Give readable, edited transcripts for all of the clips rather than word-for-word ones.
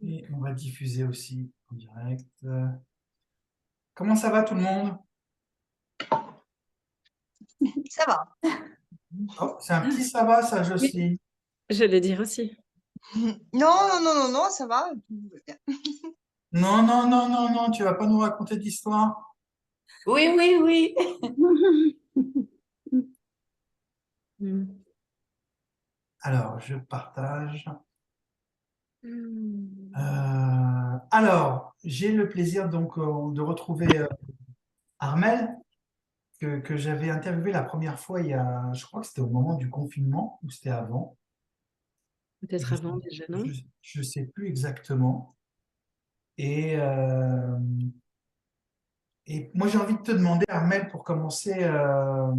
Et on va diffuser aussi en direct. Comment ça va tout le monde? Ça va. Oh, c'est un petit ça va, ça, Oui, Jocelyne. j'allais dire aussi. Non, non, non, non, non, ça va. Tout va bien. Non, non, non, non, non, tu vas pas nous raconter d'histoire. Oui, oui, oui. Mm. Alors, je partage. Mm. Alors, j'ai le plaisir donc de retrouver Armel, que j'avais interviewé la première fois je crois que c'était au moment du confinement, ou c'était avant. Peut-être Je avant déjà, non? je sais plus exactement. Et, euh, et moi, j'ai envie de te demander, Armel, pour commencer, euh,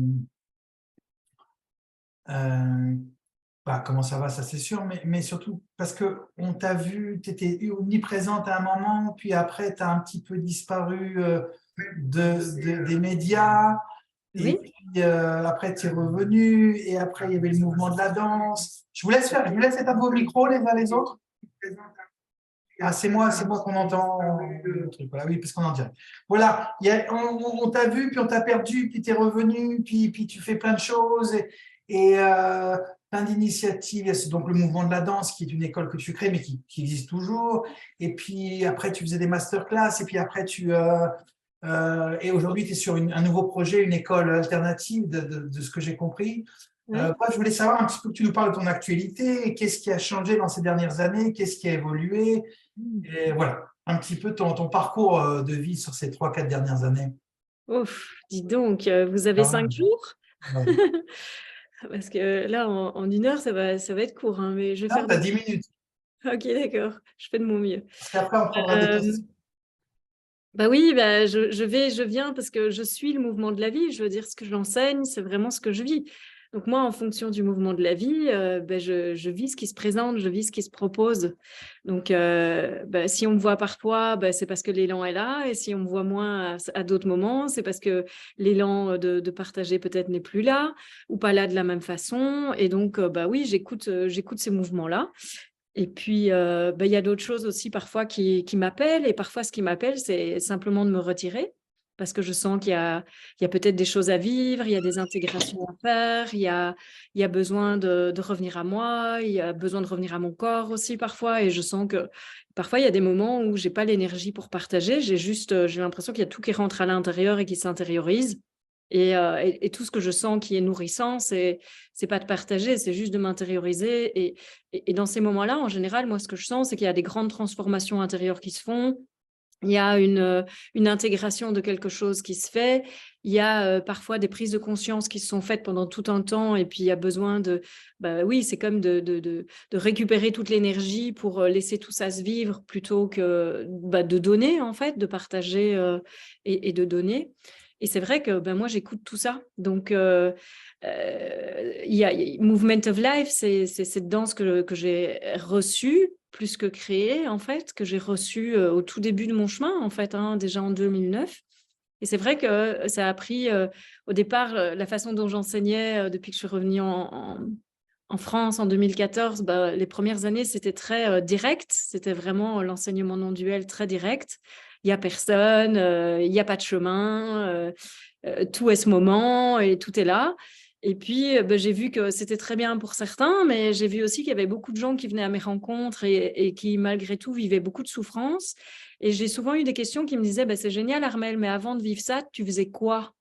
bah, comment ça va, ça c'est sûr, mais surtout parce que on t'a vu, tu étais omniprésente à un moment, puis après, tu as un petit peu disparu des médias, et Oui. puis après, tu es revenu, et après, il y avait le mouvement de la danse. Je vous laisse éteindre vos micros les uns les autres. Ah, c'est moi qu'on entend le truc. Voilà, oui, parce qu'on en dirait. Voilà, on t'a vu, puis on t'a perdu, puis tu es revenu, puis tu fais plein de choses et plein d'initiatives. Il y a donc le mouvement de la danse, qui est une école que tu crées, mais qui existe toujours. Et puis après, tu faisais des masterclass, et puis après, et aujourd'hui, tu es sur un nouveau projet, une école alternative de ce que j'ai compris. Oui. Moi, je voulais savoir un petit peu que tu nous parles de ton actualité, qu'est-ce qui a changé dans ces dernières années, qu'est-ce qui a évolué, Mm. et voilà, un petit peu ton parcours de vie sur ces 3, 4 dernières années. Ouf, dis donc, vous avez Ah, 5 jours? ouais. Parce que là, en 1 heure, ça va être court, hein, mais je vais Non, faire tu as de... 10 minutes, Ok, d'accord, je fais de mon mieux. parce qu'après, on prendra des Euh, questions. Bah oui, bah je viens parce que je suis le mouvement de la vie. Je veux dire, ce que j'enseigne, c'est vraiment ce que je vis. Donc moi, en fonction du mouvement de la vie, bah, je vis ce qui se présente, je vis ce qui se propose. Donc, bah, si on me voit parfois, bah, c'est parce que l'élan est là. Et si on me voit moins à d'autres moments, c'est parce que l'élan de partager peut-être n'est plus là ou pas là de la même façon. Et donc, bah oui, j'écoute ces mouvements-là. Et puis, bah, il y a d'autres choses aussi parfois qui m'appellent. Et parfois, ce qui m'appelle, c'est simplement de me retirer parce que je sens qu'il y a peut-être des choses à vivre, il y a des intégrations à faire, il y a besoin de revenir à moi, il y a besoin de revenir à mon corps aussi parfois. Et je sens que parfois, il y a des moments où j'ai pas l'énergie pour partager. J'ai l'impression qu'il y a tout qui rentre à l'intérieur et qui s'intériorise. Et tout ce que je sens qui est nourrissant, c'est pas de partager, c'est juste de m'intérioriser. Et dans ces moments-là, en général, moi, ce que je sens, c'est qu'il y a des grandes transformations intérieures qui se font. Il y a une intégration de quelque chose qui se fait. Il y a parfois des prises de conscience qui se sont faites pendant tout un temps. Et puis, il y a besoin bah oui, c'est comme de récupérer toute l'énergie pour laisser tout ça se vivre plutôt que bah, de donner, en fait, de partager et de donner. Et c'est vrai que ben, moi, j'écoute tout ça. Donc, il y a Movement of Life, c'est cette danse que j'ai reçue, plus que créée, en fait, que j'ai reçue au tout début de mon chemin, en fait, hein, déjà en 2009. Et c'est vrai que ça a pris, au départ, la façon dont j'enseignais depuis que je suis revenue en France en 2014, bah, les premières années, c'était très direct. C'était vraiment l'enseignement non duel très direct. Il n'y a personne, il n'y a pas de chemin, tout est ce moment et tout est là. Et puis, bah, j'ai vu que c'était très bien pour certains, mais j'ai vu aussi qu'il y avait beaucoup de gens qui venaient à mes rencontres et qui, malgré tout, vivaient beaucoup de souffrance. Et j'ai souvent eu des questions qui me disaient, bah, c'est génial, Armel, mais avant de vivre ça, tu faisais quoi?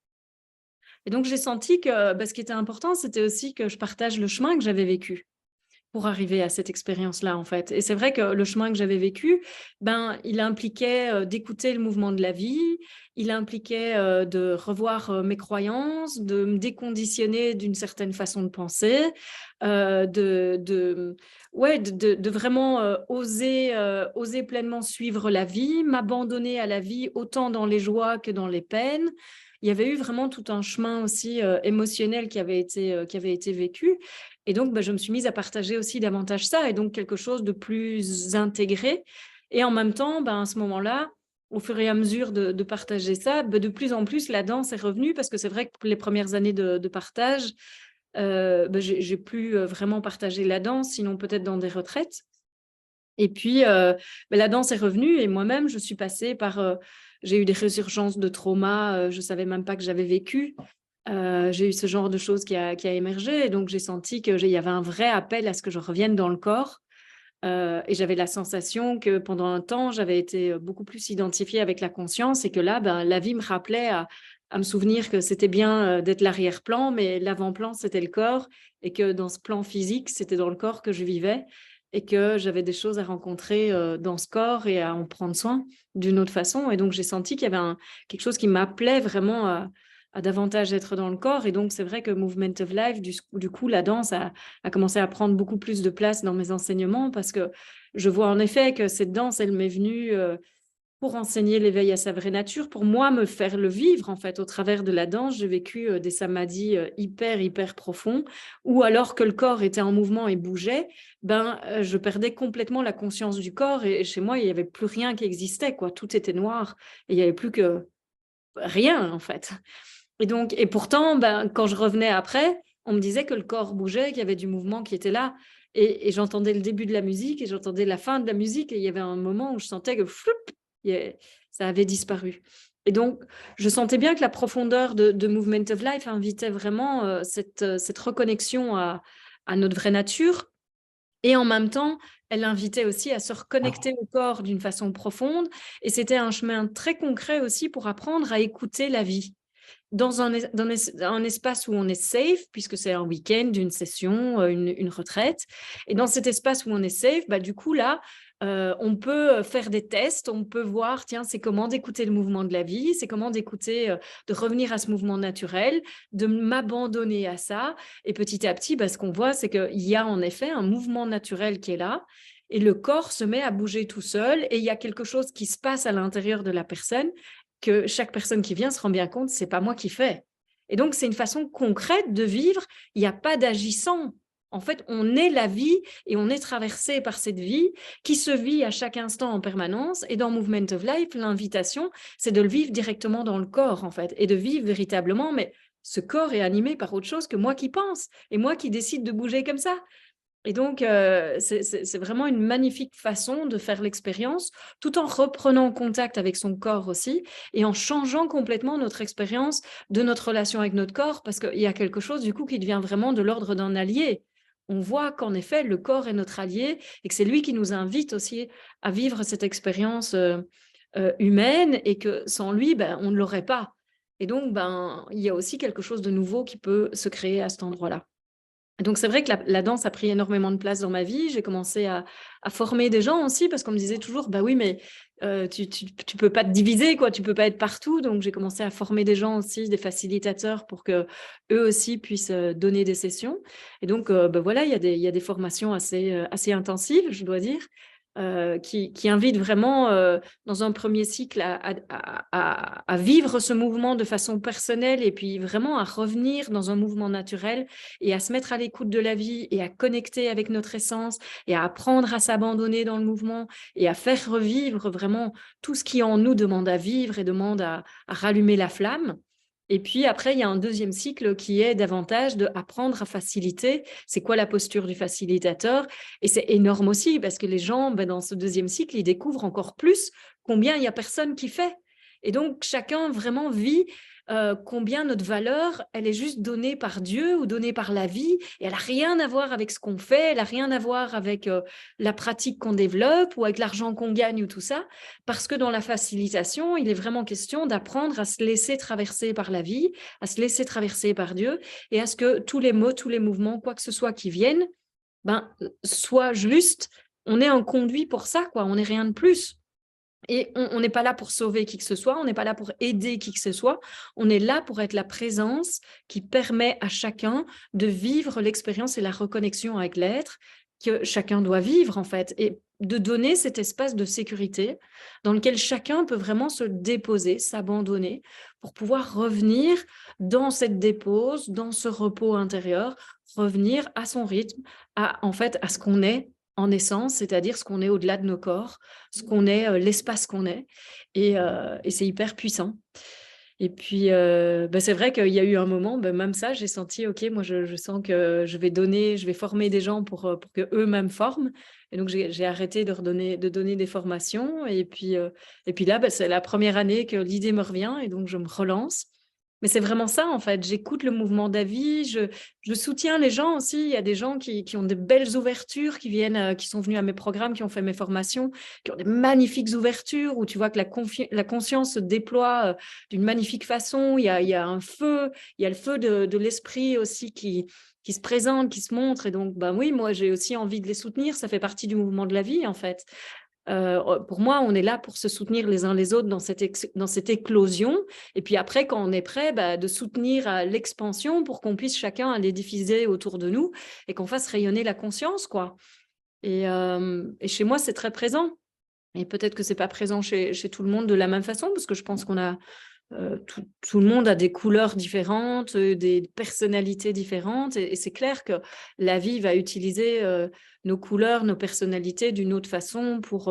Et donc, j'ai senti que bah, ce qui était important, c'était aussi que je partage le chemin que j'avais vécu pour arriver à cette expérience-là, en fait. Et c'est vrai que le chemin que j'avais vécu, ben, il impliquait d'écouter le mouvement de la vie, il impliquait de revoir mes croyances, de me déconditionner d'une certaine façon de penser, ouais, de vraiment oser pleinement suivre la vie, m'abandonner à la vie autant dans les joies que dans les peines. Il y avait eu vraiment tout un chemin aussi émotionnel qui avait été vécu. Et donc, bah, je me suis mise à partager aussi davantage ça, et donc quelque chose de plus intégré. Et en même temps, bah, à ce moment-là, au fur et à mesure de partager ça, bah, de plus en plus, la danse est revenue, parce que c'est vrai que pour les premières années de partage, j'ai plus vraiment partagé la danse, sinon peut-être dans des retraites. Et puis, la danse est revenue et moi-même, je suis passée par... j'ai eu des résurgences de trauma, je ne savais même pas que j'avais vécu. J'ai eu ce genre de choses qui a émergé. Et donc, j'ai senti qu'il y avait un vrai appel à ce que je revienne dans le corps. Et j'avais la sensation que pendant un temps, j'avais été beaucoup plus identifiée avec la conscience et que là, la vie me rappelait à me souvenir que c'était bien d'être l'arrière-plan, mais l'avant-plan, c'était le corps et que dans ce plan physique, c'était dans le corps que je vivais et que j'avais des choses à rencontrer dans ce corps et à en prendre soin d'une autre façon. Et donc, j'ai senti qu'il y avait quelque chose qui m'appelait vraiment à davantage être dans le corps. Et donc, c'est vrai que Movement of Life, du coup, la danse a commencé à prendre beaucoup plus de place dans mes enseignements parce que je vois en effet que cette danse, elle m'est venue pour enseigner l'éveil à sa vraie nature, pour moi me faire le vivre en fait au travers de la danse. J'ai vécu des samadhis hyper profonds où alors que le corps était en mouvement et bougeait, je perdais complètement la conscience du corps et chez moi il n'y avait plus rien qui existait, quoi. Tout était noir et il n'y avait plus que rien en fait. Et pourtant, quand je revenais après, on me disait que le corps bougeait, qu'il y avait du mouvement qui était là. Et j'entendais le début de la musique et j'entendais la fin de la musique. Et il y avait un moment où je sentais que ça avait disparu. Et donc, je sentais bien que la profondeur de Movement of Life invitait vraiment cette reconnexion à notre vraie nature. Et en même temps, elle invitait aussi à se reconnecter au corps d'une façon profonde. Et c'était un chemin très concret aussi pour apprendre à écouter la vie dans un espace où on est safe, puisque c'est un week-end, une session, une retraite. Et dans cet espace où on est safe, du coup, là, on peut faire des tests, on peut voir, tiens, c'est comment d'écouter le mouvement de la vie, c'est comment d'écouter, de revenir à ce mouvement naturel, de m'abandonner à ça. Et petit à petit, ce qu'on voit, c'est qu'il y a en effet un mouvement naturel qui est là. Et le corps se met à bouger tout seul et il y a quelque chose qui se passe à l'intérieur de la personne que chaque personne qui vient se rend bien compte, c'est pas moi qui fais. Et donc, c'est une façon concrète de vivre. Il n'y a pas d'agissant. En fait, on est la vie et on est traversé par cette vie qui se vit à chaque instant en permanence. Et dans Movement of Life, l'invitation, c'est de le vivre directement dans le corps, en fait, et de vivre véritablement. Mais ce corps est animé par autre chose que moi qui pense et moi qui décide de bouger comme ça. Et donc, c'est vraiment une magnifique façon de faire l'expérience, tout en reprenant contact avec son corps aussi, et en changeant complètement notre expérience de notre relation avec notre corps, parce qu'il y a quelque chose du coup qui devient vraiment de l'ordre d'un allié. On voit qu'en effet, le corps est notre allié, et que c'est lui qui nous invite aussi à vivre cette expérience humaine, et que sans lui, on ne l'aurait pas. Et donc, il y a aussi quelque chose de nouveau qui peut se créer à cet endroit-là. Donc, c'est vrai que la danse a pris énormément de place dans ma vie. J'ai commencé à former des gens aussi parce qu'on me disait toujours, oui, mais tu peux pas te diviser, quoi, tu peux pas être partout. Donc, j'ai commencé à former des gens aussi, des facilitateurs pour que eux aussi puissent donner des sessions. Et donc, voilà, il y a des formations assez intensives, je dois dire. Qui invite vraiment dans un premier cycle à vivre ce mouvement de façon personnelle et puis vraiment à revenir dans un mouvement naturel et à se mettre à l'écoute de la vie et à connecter avec notre essence et à apprendre à s'abandonner dans le mouvement et à faire revivre vraiment tout ce qui en nous demande à vivre et demande à rallumer la flamme. Et puis après, il y a un deuxième cycle qui est davantage d'apprendre à faciliter. C'est quoi la posture du facilitateur? Et c'est énorme aussi parce que les gens, dans ce deuxième cycle, ils découvrent encore plus combien il n'y a personne qui fait. Et donc, chacun vraiment vit combien notre valeur, elle est juste donnée par Dieu ou donnée par la vie. Et elle n'a rien à voir avec ce qu'on fait, elle n'a rien à voir avec la pratique qu'on développe ou avec l'argent qu'on gagne ou tout ça. Parce que dans la facilitation, il est vraiment question d'apprendre à se laisser traverser par la vie, à se laisser traverser par Dieu et à ce que tous les mots, tous les mouvements, quoi que ce soit qui viennent, soit juste, on est un conduit pour ça, quoi. On n'est rien de plus. Et on n'est pas là pour sauver qui que ce soit, on n'est pas là pour aider qui que ce soit, on est là pour être la présence qui permet à chacun de vivre l'expérience et la reconnexion avec l'être que chacun doit vivre en fait, et de donner cet espace de sécurité dans lequel chacun peut vraiment se déposer, s'abandonner pour pouvoir revenir dans cette dépose, dans ce repos intérieur, revenir à son rythme, en fait, à ce qu'on est en essence, c'est-à-dire ce qu'on est au-delà de nos corps, ce qu'on est, l'espace qu'on est. Et c'est hyper puissant. Et puis, c'est vrai qu'il y a eu un moment, même ça, j'ai senti, OK, moi, je sens que je vais former des gens pour qu'eux-mêmes forment. Et donc, j'ai arrêté de donner des formations. Et puis là, c'est la première année que l'idée me revient et donc je me relance. Mais c'est vraiment ça, en fait. J'écoute le mouvement d'avis, je soutiens les gens aussi. Il y a des gens qui ont des belles ouvertures, qui viennent, qui sont venus à mes programmes, qui ont fait mes formations, qui ont des magnifiques ouvertures où tu vois que la conscience se déploie d'une magnifique façon. Il y a un feu, il y a le feu de l'esprit aussi qui se présente, qui se montre. Et donc, oui, moi, j'ai aussi envie de les soutenir. Ça fait partie du mouvement de la vie, en fait. Pour moi, on est là pour se soutenir les uns les autres dans cette éclosion. Et puis après, quand on est prêt, de soutenir à l'expansion pour qu'on puisse chacun aller diffuser autour de nous et qu'on fasse rayonner la conscience, quoi. Et chez moi, c'est très présent. Et peut-être que c'est pas présent chez tout le monde de la même façon, parce que je pense qu'on a tout le monde a des couleurs différentes, des personnalités différentes, et c'est clair que la vie va utiliser nos couleurs, nos personnalités d'une autre façon pour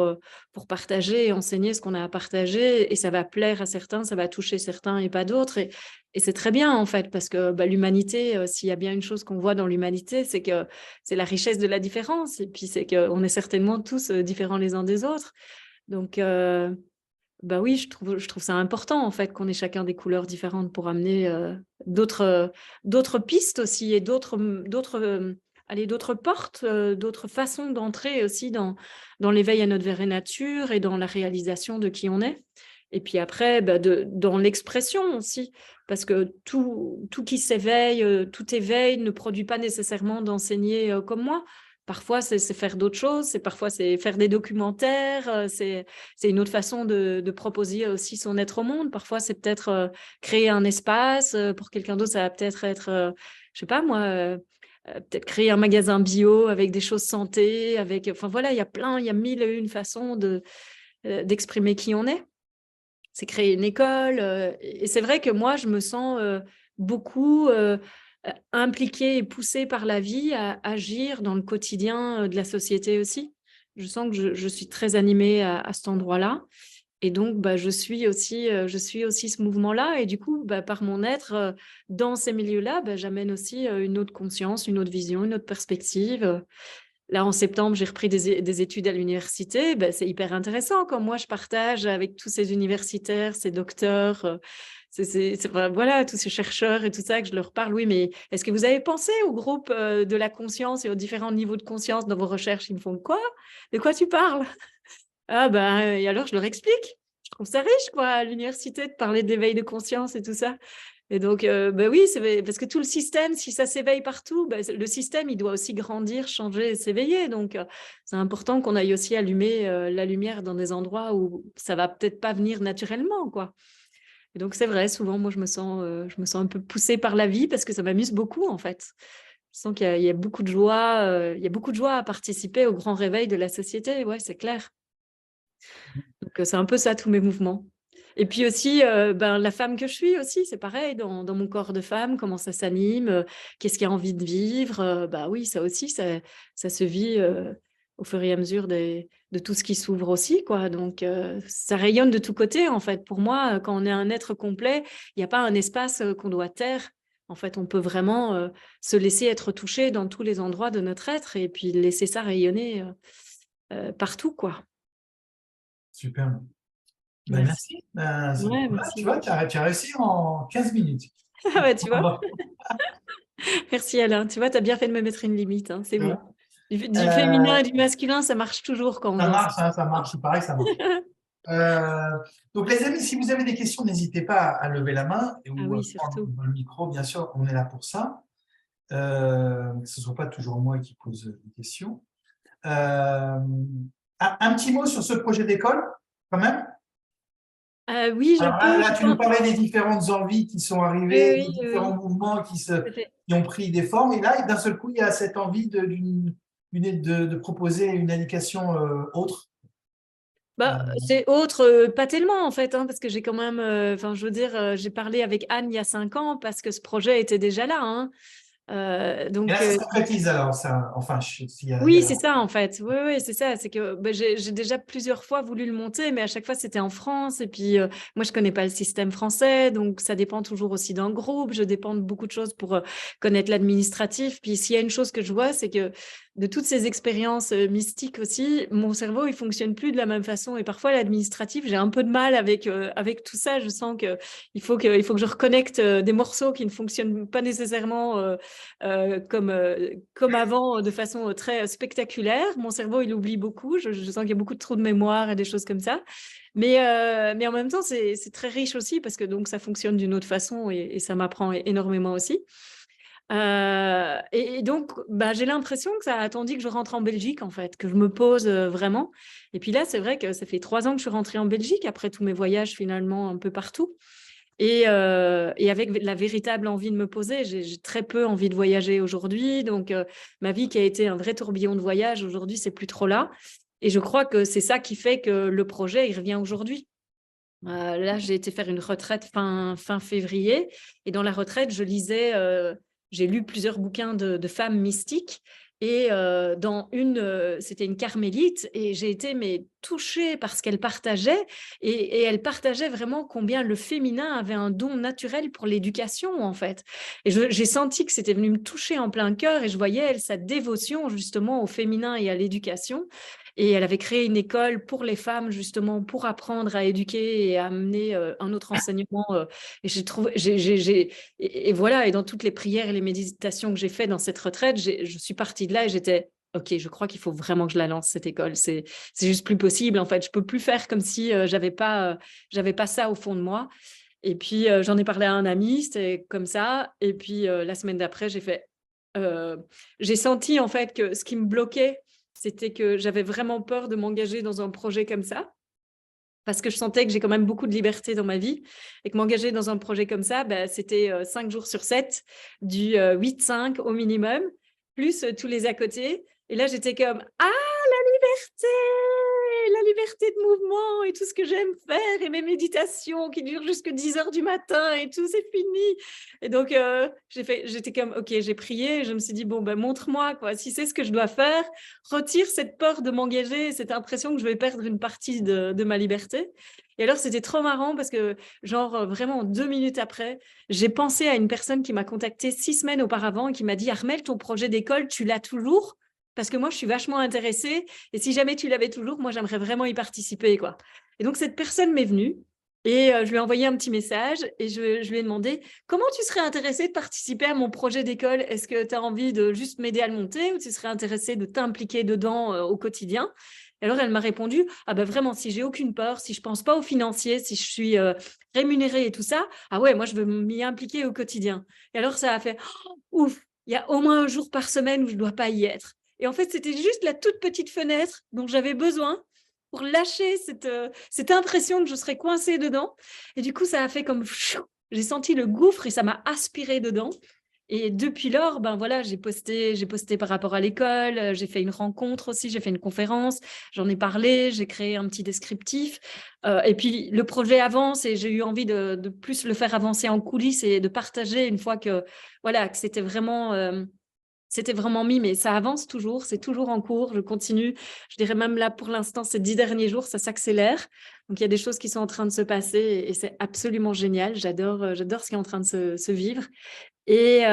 partager et enseigner ce qu'on a à partager, et ça va plaire à certains, ça va toucher certains et pas d'autres, et c'est très bien en fait, parce que l'humanité, s'il y a bien une chose qu'on voit dans l'humanité, c'est que c'est la richesse de la différence, et puis c'est qu'on est certainement tous différents les uns des autres. Donc, oui, je trouve ça important en fait qu'on ait chacun des couleurs différentes pour amener d'autres pistes aussi et d'autres portes, d'autres façons d'entrer aussi dans l'éveil à notre vraie nature et dans la réalisation de qui on est. Et puis après, dans l'expression aussi, parce que tout qui s'éveille, tout éveil ne produit pas nécessairement d'enseigner comme moi. Parfois, c'est faire d'autres choses, parfois c'est faire des documentaires, c'est une autre façon de proposer aussi son être au monde. Parfois, c'est peut-être créer un espace. Pour quelqu'un d'autre, ça va peut-être être, je sais pas moi, peut-être créer un magasin bio avec des choses santé, enfin voilà, il y a mille et une façons d'exprimer qui on est. C'est créer une école. Et c'est vrai que moi, je me sens beaucoup impliquée et poussée par la vie à agir dans le quotidien de la société aussi. Je sens que je suis très animée à cet endroit-là. Et donc, je suis aussi ce mouvement-là. Et du coup, par mon être dans ces milieux-là, j'amène aussi une autre conscience, une autre vision, une autre perspective. Là, en septembre, j'ai repris des études à l'université. C'est hyper intéressant quand moi, je partage avec tous ces universitaires, ces docteurs, voilà, tous ces chercheurs et tout ça, que je leur parle. Oui, mais est-ce que vous avez pensé au groupe de la conscience et aux différents niveaux de conscience dans vos recherches? Ils me font quoi? De quoi tu parles? Ah et alors je leur explique. Je trouve ça riche, quoi, à l'université, de parler d'éveil de conscience et tout ça. Et donc, oui, c'est parce que tout le système, si ça s'éveille partout, le système, il doit aussi grandir, changer et s'éveiller. Donc, c'est important qu'on aille aussi allumer la lumière dans des endroits où ça va peut-être pas venir naturellement, quoi. Et donc, c'est vrai, souvent, moi, je me sens un peu poussée par la vie parce que ça m'amuse beaucoup, en fait. Je sens qu'il y a beaucoup de joie, il y a beaucoup de joie à participer au grand réveil de la société. Ouais, c'est clair. Donc, c'est un peu ça, tous mes mouvements. Et puis aussi, la femme que je suis aussi, c'est pareil, dans mon corps de femme, comment ça s'anime, qu'est-ce qu'il y a envie de vivre. Oui, ça aussi, ça se vit au fur et à mesure de tout ce qui s'ouvre aussi, quoi. Donc, ça rayonne de tous côtés, en fait. Pour moi, quand on est un être complet, il n'y a pas un espace qu'on doit taire. En fait, on peut vraiment se laisser être touché dans tous les endroits de notre être et puis laisser ça rayonner partout, quoi. Super. Merci. Merci. Ouais, merci. Tu vois, tu as réussi en 15 minutes. Ah tu vois. Merci Alain. Tu vois, tu as bien fait de me mettre une limite. Hein. C'est bon. Du féminin et du masculin, ça marche toujours quand on danse. Marche, hein, ça marche. Il paraît que ça marche. Donc, les amis, si vous avez des questions, n'hésitez pas à lever la main ou oui, prendre surtout. le micro. Bien sûr, on est là pour ça. Que ce ne soit pas toujours moi qui pose des questions. Un petit mot sur ce projet d'école, quand même. Oui, je Alors peux. là, tu nous parlais des différentes envies qui sont arrivées, des différents mouvements qui ont pris des formes. Et là, d'un seul coup, il y a cette envie de proposer une éducation autre. C'est autre, pas tellement en fait, hein, parce que j'ai quand même, je veux dire, j'ai parlé avec Anne il y a 5 ans parce que ce projet était déjà là. Hein. Et là, ça se concrétise alors, ça. Enfin, oui, c'est ça en fait. Oui, oui, c'est ça. C'est que j'ai déjà plusieurs fois voulu le monter, mais à chaque fois c'était en France. Et puis moi, je connais pas le système français, donc ça dépend toujours aussi d'un groupe. Je dépends de beaucoup de choses pour connaître l'administratif. Puis s'il y a une chose que je vois, c'est que de toutes ces expériences mystiques aussi, mon cerveau il fonctionne plus de la même façon. Et parfois l'administratif, j'ai un peu de mal avec tout ça. Je sens que il faut que je reconnecte des morceaux qui ne fonctionnent pas nécessairement comme avant, de façon très spectaculaire. Mon cerveau, il oublie beaucoup. Je sens qu'il y a beaucoup de trous de mémoire et des choses comme ça. Mais en même temps, c'est très riche aussi parce que donc, ça fonctionne d'une autre façon et ça m'apprend énormément aussi. Et donc, j'ai l'impression que ça a attendu que je rentre en Belgique, en fait, que je me pose vraiment. Et puis là, c'est vrai que ça fait 3 ans que je suis rentrée en Belgique après tous mes voyages finalement un peu partout. Et avec la véritable envie de me poser, j'ai très peu envie de voyager aujourd'hui. Donc, ma vie qui a été un vrai tourbillon de voyage, aujourd'hui, c'est plus trop là. Et je crois que c'est ça qui fait que le projet, il revient aujourd'hui. Là, j'ai été faire une retraite fin février. Et dans la retraite, j'ai lu plusieurs bouquins de femmes mystiques. Et dans c'était une carmélite, et j'ai été touchée par ce qu'elle partageait, et elle partageait vraiment combien le féminin avait un don naturel pour l'éducation, en fait. Et j'ai senti que c'était venu me toucher en plein cœur, et je voyais, elle, sa dévotion justement au féminin et à l'éducation. Et elle avait créé une école pour les femmes, justement, pour apprendre à éduquer et à amener un autre enseignement. Et j'ai trouvé, et voilà, et dans toutes les prières et les méditations que j'ai faites dans cette retraite, je suis partie de là et j'étais, OK, je crois qu'il faut vraiment que je la lance, cette école. C'est juste plus possible, en fait. Je peux plus faire comme si j'avais pas ça au fond de moi. Et puis, j'en ai parlé à un ami, c'était comme ça. Et puis, la semaine d'après, j'ai senti, en fait, que ce qui me bloquait, c'était que j'avais vraiment peur de m'engager dans un projet comme ça, parce que je sentais que j'ai quand même beaucoup de liberté dans ma vie et que m'engager dans un projet comme ça, c'était 5 jours sur 7, du 8-5 au minimum, plus tous les à côté. Et là, j'étais comme « Ah, la liberté de mouvement et tout ce que j'aime faire et mes méditations qui durent jusqu'à 10 heures du matin et tout, c'est fini. » Et donc, j'étais comme « Ok, j'ai prié. » Et je me suis dit « Bon, montre-moi, quoi. Si c'est ce que je dois faire, retire cette peur de m'engager, cette impression que je vais perdre une partie de ma liberté. » Et alors, c'était trop marrant parce que, genre, vraiment 2 minutes après, j'ai pensé à une personne qui m'a contactée 6 semaines auparavant et qui m'a dit « Armelle, ton projet d'école, tu l'as toujours ? Parce que moi, je suis vachement intéressée. Et si jamais tu l'avais toujours, moi, j'aimerais vraiment y participer, quoi. » Et donc, cette personne m'est venue et je lui ai envoyé un petit message et je lui ai demandé « Comment tu serais intéressée de participer à mon projet d'école ? Est-ce que tu as envie de juste m'aider à le monter ou tu serais intéressée de t'impliquer dedans au quotidien ?» Et alors, elle m'a répondu « Ah vraiment, si j'ai aucune peur, si je pense pas aux financiers, si je suis rémunérée et tout ça, ah ouais, moi, je veux m'y impliquer au quotidien. » Et alors, ça a fait « Ouf, il y a au moins un jour par semaine où je dois pas y être. » Et en fait, c'était juste la toute petite fenêtre dont j'avais besoin pour lâcher cette impression que je serais coincée dedans. Et du coup, ça a fait comme... J'ai senti le gouffre et ça m'a aspiré dedans. Et depuis lors, voilà, j'ai posté par rapport à l'école, j'ai fait une rencontre aussi, j'ai fait une conférence, j'en ai parlé, j'ai créé un petit descriptif. Et puis, le projet avance et j'ai eu envie de plus le faire avancer en coulisses et de partager une fois que, voilà, que c'était vraiment mis, mais ça avance toujours, c'est toujours en cours, je continue. Je dirais même là, pour l'instant, ces 10 derniers jours, ça s'accélère. Donc, il y a des choses qui sont en train de se passer et c'est absolument génial. J'adore ce qui est en train de se vivre. Et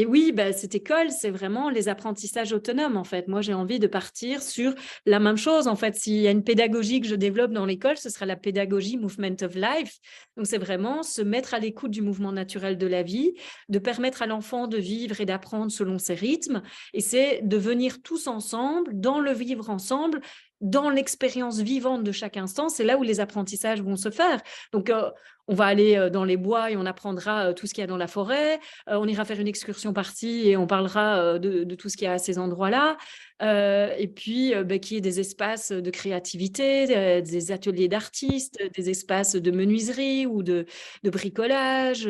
oui, cette école, c'est vraiment les apprentissages autonomes, en fait. Moi, j'ai envie de partir sur la même chose. En fait, s'il y a une pédagogie que je développe dans l'école, ce sera la pédagogie Movement of Life. Donc, c'est vraiment se mettre à l'écoute du mouvement naturel de la vie, de permettre à l'enfant de vivre et d'apprendre selon ses rythmes. Et c'est de venir tous ensemble, dans le vivre ensemble, dans l'expérience vivante de chaque instant. C'est là où les apprentissages vont se faire. Donc, on va aller dans les bois et on apprendra tout ce qu'il y a dans la forêt. On ira faire une excursion par-ci et on parlera de tout ce qu'il y a à ces endroits-là. Et puis qu'il y ait des espaces de créativité, des ateliers d'artistes, des espaces de menuiserie ou de bricolage,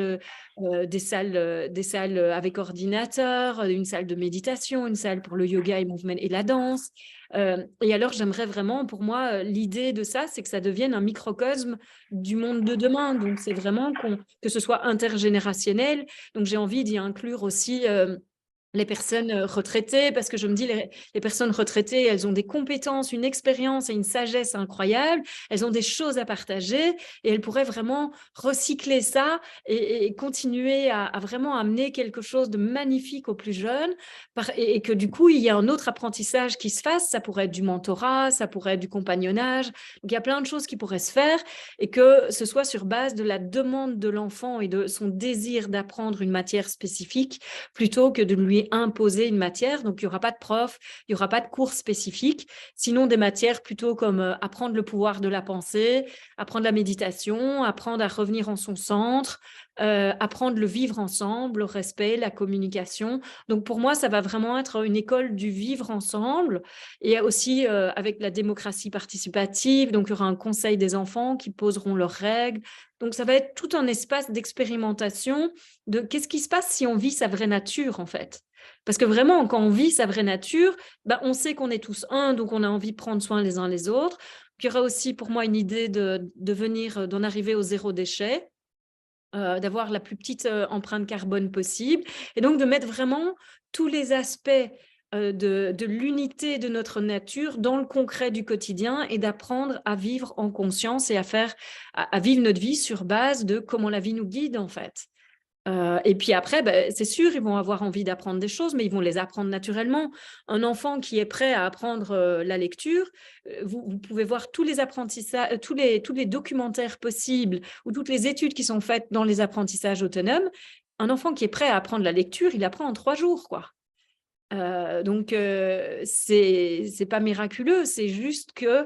des salles avec ordinateur, une salle de méditation, une salle pour le yoga et movement et la danse. Et alors, j'aimerais vraiment, pour moi, l'idée de ça, c'est que ça devienne un microcosme du monde de demain. Donc, c'est vraiment que ce soit intergénérationnel. Donc, j'ai envie d'y inclure aussi les personnes retraitées, parce que je me dis, les personnes retraitées, elles ont des compétences, une expérience et une sagesse incroyables, elles ont des choses à partager et elles pourraient vraiment recycler ça et continuer à vraiment amener quelque chose de magnifique aux plus jeunes et que du coup, il y a un autre apprentissage qui se fasse. Ça pourrait être du mentorat, ça pourrait être du compagnonnage. Donc, il y a plein de choses qui pourraient se faire et que ce soit sur base de la demande de l'enfant et de son désir d'apprendre une matière spécifique plutôt que de lui imposer une matière. Donc, il n'y aura pas de prof, il n'y aura pas de cours spécifiques. Sinon, des matières plutôt comme apprendre le pouvoir de la pensée, apprendre la méditation, apprendre à revenir en son centre, apprendre le vivre ensemble, le respect, la communication. Donc, pour moi, ça va vraiment être une école du vivre ensemble et aussi avec la démocratie participative. Donc, il y aura un conseil des enfants qui poseront leurs règles. Donc, ça va être tout un espace d'expérimentation de qu'est-ce qui se passe si on vit sa vraie nature, en fait. Parce que vraiment, quand on vit sa vraie nature, on sait qu'on est tous un, donc on a envie de prendre soin les uns les autres. Il y aura aussi pour moi une idée d'en arriver au zéro déchet, d'avoir la plus petite empreinte carbone possible, et donc de mettre vraiment tous les aspects de l'unité de notre nature dans le concret du quotidien et d'apprendre à vivre en conscience et à vivre notre vie sur base de comment la vie nous guide, en fait. Et puis après, c'est sûr, ils vont avoir envie d'apprendre des choses, mais ils vont les apprendre naturellement. Un enfant qui est prêt à apprendre la lecture, vous pouvez voir tous les apprentissages, tous les documentaires possibles ou toutes les études qui sont faites dans les apprentissages autonomes. Un enfant qui est prêt à apprendre la lecture, il apprend en 3 jours, quoi. Donc, c'est pas miraculeux, c'est juste que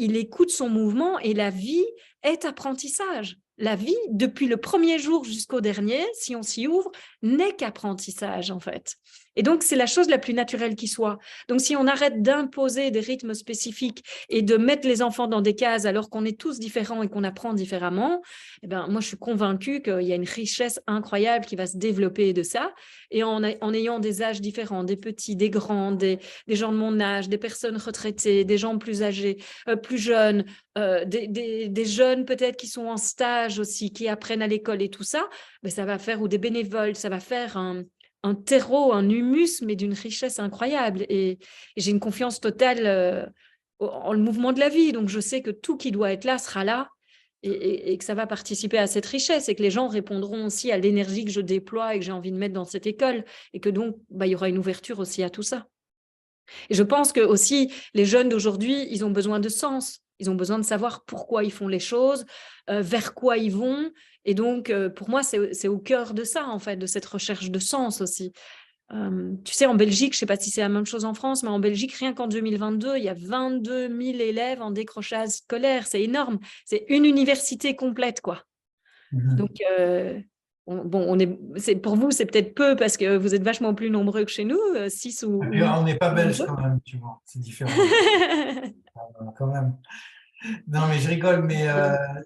il écoute son mouvement et la vie est apprentissage. La vie, depuis le premier jour jusqu'au dernier, si on s'y ouvre, n'est qu'apprentissage, en fait. Et donc, c'est la chose la plus naturelle qui soit. Donc, si on arrête d'imposer des rythmes spécifiques et de mettre les enfants dans des cases alors qu'on est tous différents et qu'on apprend différemment, moi, je suis convaincue qu'il y a une richesse incroyable qui va se développer de ça. Et en ayant des âges différents, des petits, des grands, des gens de mon âge, des personnes retraitées, des gens plus âgés, plus jeunes, des jeunes peut-être qui sont en stage aussi, qui apprennent à l'école et tout ça, ça va faire, ou des bénévoles, ça va faire un terreau, un humus, mais d'une richesse incroyable. Et j'ai une confiance totale en le mouvement de la vie. Donc, je sais que tout qui doit être là sera là et que ça va participer à cette richesse et que les gens répondront aussi à l'énergie que je déploie et que j'ai envie de mettre dans cette école et que donc, il y aura une ouverture aussi à tout ça. Et je pense que aussi les jeunes d'aujourd'hui, ils ont besoin de sens. Ils ont besoin de savoir pourquoi ils font les choses, vers quoi ils vont. Et donc, pour moi, c'est au cœur de ça, en fait, de cette recherche de sens aussi. Tu sais, en Belgique, je ne sais pas si c'est la même chose en France, mais en Belgique, rien qu'en 2022, il y a 22 000 élèves en décrochage scolaire. C'est énorme. C'est une université complète, quoi. Donc, pour vous, c'est peut-être peu parce que vous êtes vachement plus nombreux que chez nous, 6 ou... On n'est pas belge quand même, tu vois, c'est différent. Quand même. Non, mais je rigole, mais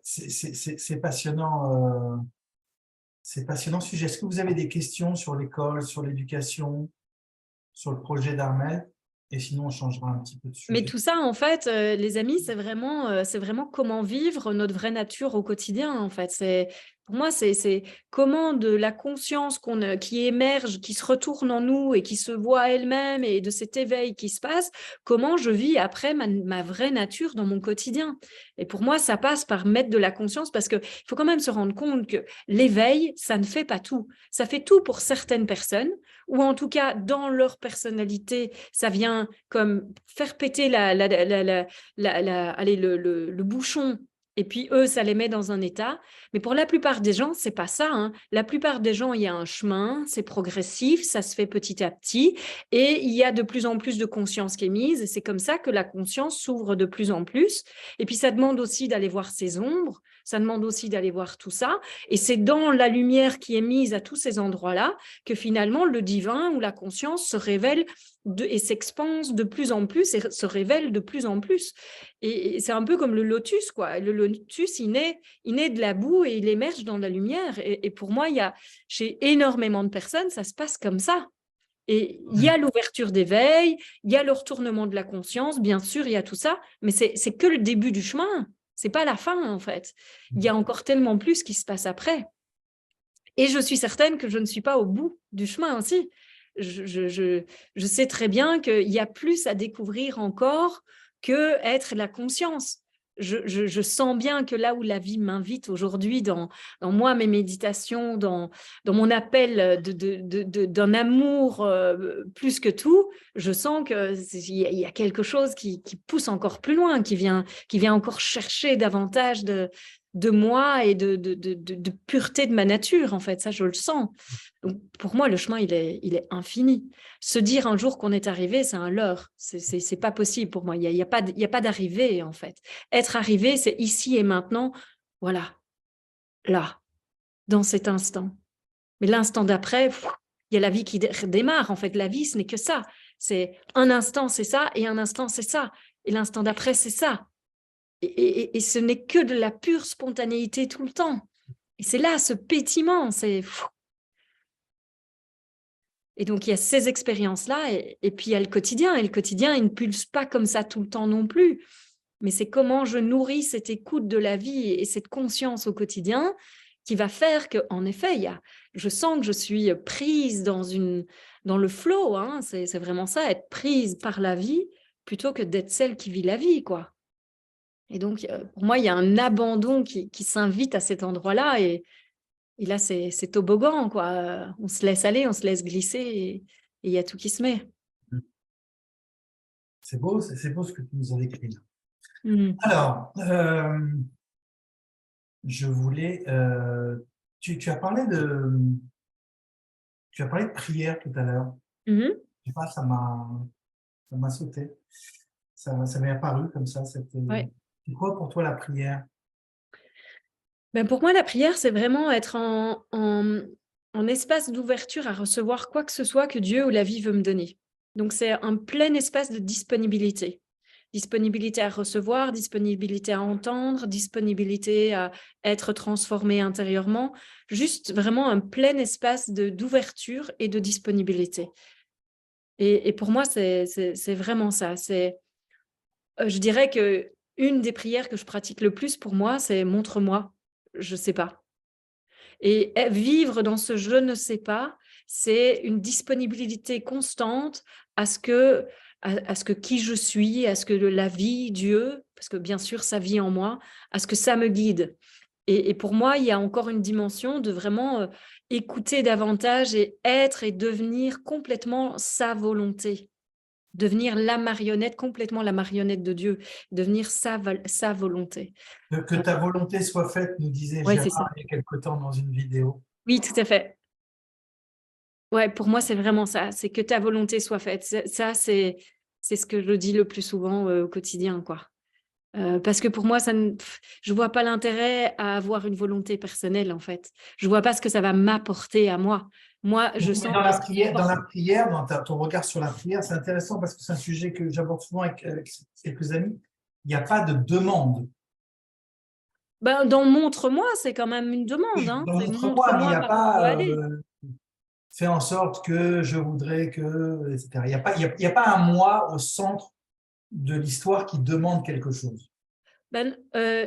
c'est passionnant. C'est passionnant ce sujet. Est-ce que vous avez des questions sur l'école, sur l'éducation, sur le projet d'Armel? Et sinon, on changera un petit peu de sujet. Mais tout ça, en fait, les amis, c'est vraiment comment vivre notre vraie nature au quotidien, en fait. Pour moi, c'est comment de la conscience qui émerge, qui se retourne en nous et qui se voit elle-même et de cet éveil qui se passe, comment je vis après ma vraie nature dans mon quotidien. Et pour moi, ça passe par mettre de la conscience parce qu'il faut quand même se rendre compte que l'éveil, ça ne fait pas tout. Ça fait tout pour certaines personnes, ou en tout cas, dans leur personnalité, ça vient comme faire péter le bouchon Et puis, eux, ça les met dans un état. Mais pour la plupart des gens, c'est pas ça, hein. La plupart des gens, il y a un chemin, c'est progressif, ça se fait petit à petit. Et il y a de plus en plus de conscience qui est mise. Et c'est comme ça que la conscience s'ouvre de plus en plus. Et puis, ça demande aussi d'aller voir ses ombres. Ça demande aussi d'aller voir tout ça. Et c'est dans la lumière qui est mise à tous ces endroits-là que finalement, le divin ou la conscience se révèle et s'expanse de plus en plus et se révèle de plus en plus. Et c'est un peu comme le lotus, quoi. Le lotus, il naît de la boue et il émerge dans la lumière. Et pour moi, chez énormément de personnes, ça se passe comme ça. Et il y a l'ouverture d'éveil, il y a le retournement de la conscience, bien sûr, il y a tout ça, mais c'est que le début du chemin. C'est pas la fin, en fait. Il y a encore tellement plus qui se passe après. Et je suis certaine que je ne suis pas au bout du chemin aussi. Je sais très bien qu'il y a plus à découvrir encore que être la conscience. Je sens bien que là où la vie m'invite aujourd'hui, dans moi, mes méditations, dans mon appel d'un amour plus que tout, je sens qu'il y a quelque chose qui pousse encore plus loin, qui vient encore chercher davantage de moi et de pureté de ma nature, en fait. Ça, je le sens. Donc, pour moi, le chemin, il est infini. Se dire un jour qu'on est arrivé, c'est un leurre. C'est pas possible pour moi. Il y a pas d'arrivée, en fait. Être arrivé, c'est ici et maintenant. Voilà. Là. Dans cet instant. Mais l'instant d'après, il y a la vie qui démarre. En fait, la vie, ce n'est que ça. C'est un instant, c'est ça, et un instant, c'est ça. Et l'instant d'après, c'est ça. Et ce n'est que de la pure spontanéité tout le temps. Et c'est là, ce pétillement, Et donc, il y a ces expériences-là, et puis il y a le quotidien. Et le quotidien, il ne pulse pas comme ça tout le temps non plus. Mais c'est comment je nourris cette écoute de la vie et cette conscience au quotidien qui va faire qu'en effet, je sens que je suis prise dans le flow. Hein, c'est vraiment ça, être prise par la vie plutôt que d'être celle qui vit la vie, quoi. Et donc, pour moi, il y a un abandon qui s'invite à cet endroit-là. Et là, c'est toboggan, quoi. On se laisse aller, on se laisse glisser et il y a tout qui se met. C'est beau ce que tu nous as décrit là. Mmh. Alors, je voulais... tu as parlé de prière tout à l'heure. Mmh. Je sais pas, ça m'a sauté. Ça m'est apparu comme ça. Ouais. C'est quoi pour toi la prière? Ben pour moi, la prière, c'est vraiment être en espace d'ouverture à recevoir quoi que ce soit que Dieu ou la vie veut me donner. Donc, c'est un plein espace de disponibilité. Disponibilité à recevoir, disponibilité à entendre, disponibilité à être transformé intérieurement. Juste vraiment un plein espace d'ouverture et de disponibilité. Et pour moi, c'est vraiment ça. Je dirais que une des prières que je pratique le plus pour moi, c'est « montre-moi ». Je ne sais pas. Et vivre dans ce je ne sais pas, c'est une disponibilité constante à ce que qui je suis, à ce que la vie, Dieu, parce que bien sûr, ça vit en moi, à ce que ça me guide. Et pour moi, il y a encore une dimension de vraiment écouter davantage et être et devenir complètement sa volonté. Devenir complètement la marionnette de Dieu, devenir sa volonté. Que ta volonté soit faite, nous disait Ouais, c'est ça. Gérard il y a quelque temps dans une vidéo. Oui, tout à fait. Ouais, pour moi, c'est vraiment ça. C'est que ta volonté soit faite. Ça, c'est ce que je dis le plus souvent au quotidien, quoi. Parce que pour moi, je vois pas l'intérêt à avoir une volonté personnelle, en fait. Je vois pas ce que ça va m'apporter à moi. Moi, je sens dans la prière, ton regard sur la prière, c'est intéressant parce que c'est un sujet que j'aborde souvent avec quelques amis. Il n'y a pas de demande. Ben, dans montre-moi, c'est quand même une demande. Hein. Dans montre-moi, mais il n'y a pas fait en sorte que je voudrais que, etc. Il n'y a pas un moi au centre de l'histoire qui demande quelque chose. Ben,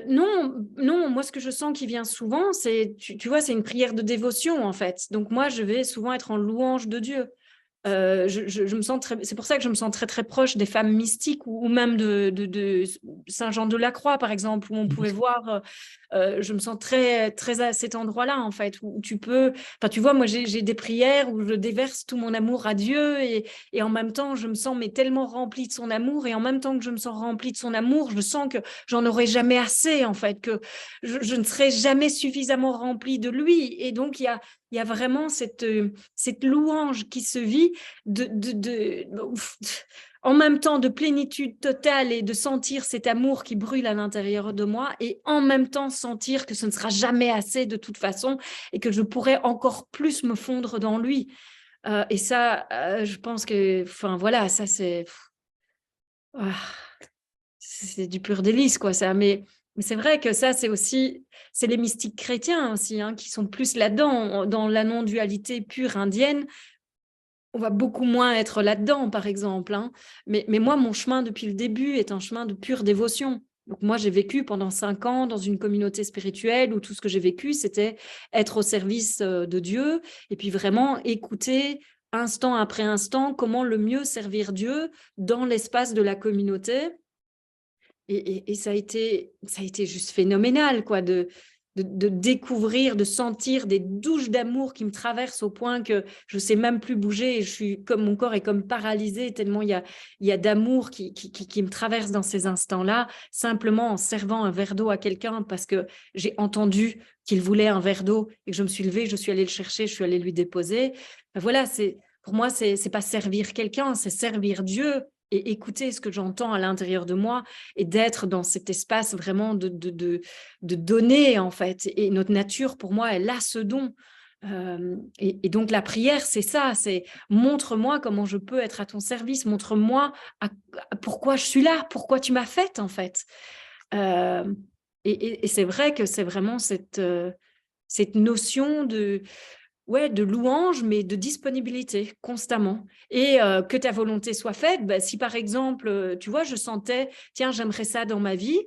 non, moi ce que je sens qui vient souvent, c'est, tu vois, c'est une prière de dévotion en fait. Donc moi, je vais souvent être en louange de Dieu. Je me sens c'est pour ça que je me sens très, très proche des femmes mystiques ou même de Saint Jean de la Croix, par exemple, où on pouvait voir, je me sens très, très à cet endroit-là, en fait, où tu peux, enfin, tu vois, moi, j'ai des prières où je déverse tout mon amour à Dieu et en même temps, je me sens mais tellement remplie de son amour et en même temps que je me sens remplie de son amour, je sens que j'en aurai jamais assez, en fait, que je ne serai jamais suffisamment remplie de lui. Et donc, il y a vraiment cette louange qui se vit en même temps de plénitude totale et de sentir cet amour qui brûle à l'intérieur de moi et en même temps sentir que ce ne sera jamais assez de toute façon et que je pourrais encore plus me fondre dans lui. Et ça, je pense que, enfin voilà, ça c'est du pur délice, quoi, ça. Mais c'est vrai que ça, c'est les mystiques chrétiens aussi, hein, qui sont plus là-dedans, dans la non-dualité pure indienne. On va beaucoup moins être là-dedans, par exemple. Hein. Mais moi, mon chemin depuis le début est un chemin de pure dévotion. Donc moi, j'ai vécu pendant 5 ans dans une communauté spirituelle où tout ce que j'ai vécu, c'était être au service de Dieu et puis vraiment écouter instant après instant comment le mieux servir Dieu dans l'espace de la communauté. Et ça a été juste phénoménal, quoi, de découvrir, de sentir des douches d'amour qui me traversent au point que je ne sais même plus bouger. Et mon corps est comme paralysé tellement il y a d'amour qui me traverse dans ces instants-là, simplement en servant un verre d'eau à quelqu'un parce que j'ai entendu qu'il voulait un verre d'eau et que je me suis levée, je suis allée le chercher, je suis allée lui déposer. Ben voilà, pour moi, c'est pas servir quelqu'un, c'est servir Dieu et écouter ce que j'entends à l'intérieur de moi et d'être dans cet espace vraiment de donner, en fait. Et notre nature, pour moi, elle a ce don. Et donc, la prière, c'est ça, c'est montre-moi comment je peux être à ton service, montre-moi pourquoi je suis là, pourquoi tu m'as faite, en fait. Et c'est vrai que c'est vraiment cette notion de louange, mais de disponibilité constamment. Et que ta volonté soit faite, si par exemple, tu vois, je sentais, tiens, j'aimerais ça dans ma vie,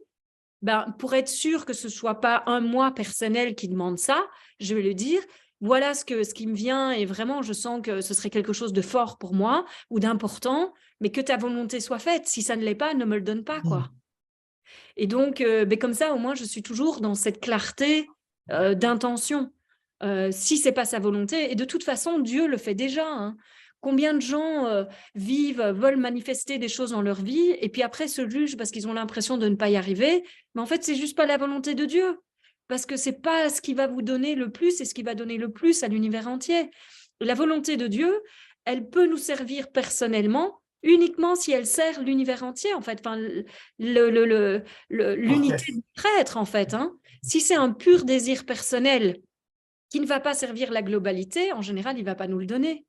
pour être sûr que ce ne soit pas un moi personnel qui demande ça, je vais lui dire, voilà ce qui me vient et vraiment, je sens que ce serait quelque chose de fort pour moi ou d'important, mais que ta volonté soit faite. Si ça ne l'est pas, ne me le donne pas, quoi. Et donc, comme ça, au moins, je suis toujours dans cette clarté d'intention. Si ce n'est pas sa volonté, et de toute façon, Dieu le fait déjà. Hein. Combien de gens veulent manifester des choses dans leur vie, et puis après se jugent parce qu'ils ont l'impression de ne pas y arriver, mais en fait, c'est juste pas la volonté de Dieu, parce que c'est pas ce qui va vous donner le plus, c'est ce qui va donner le plus à l'univers entier. La volonté de Dieu, elle peut nous servir personnellement, uniquement si elle sert l'univers entier, en fait, enfin, l'unité du être, en fait. Hein. Si c'est un pur désir personnel qui ne va pas servir la globalité, en général, il ne va pas nous le donner.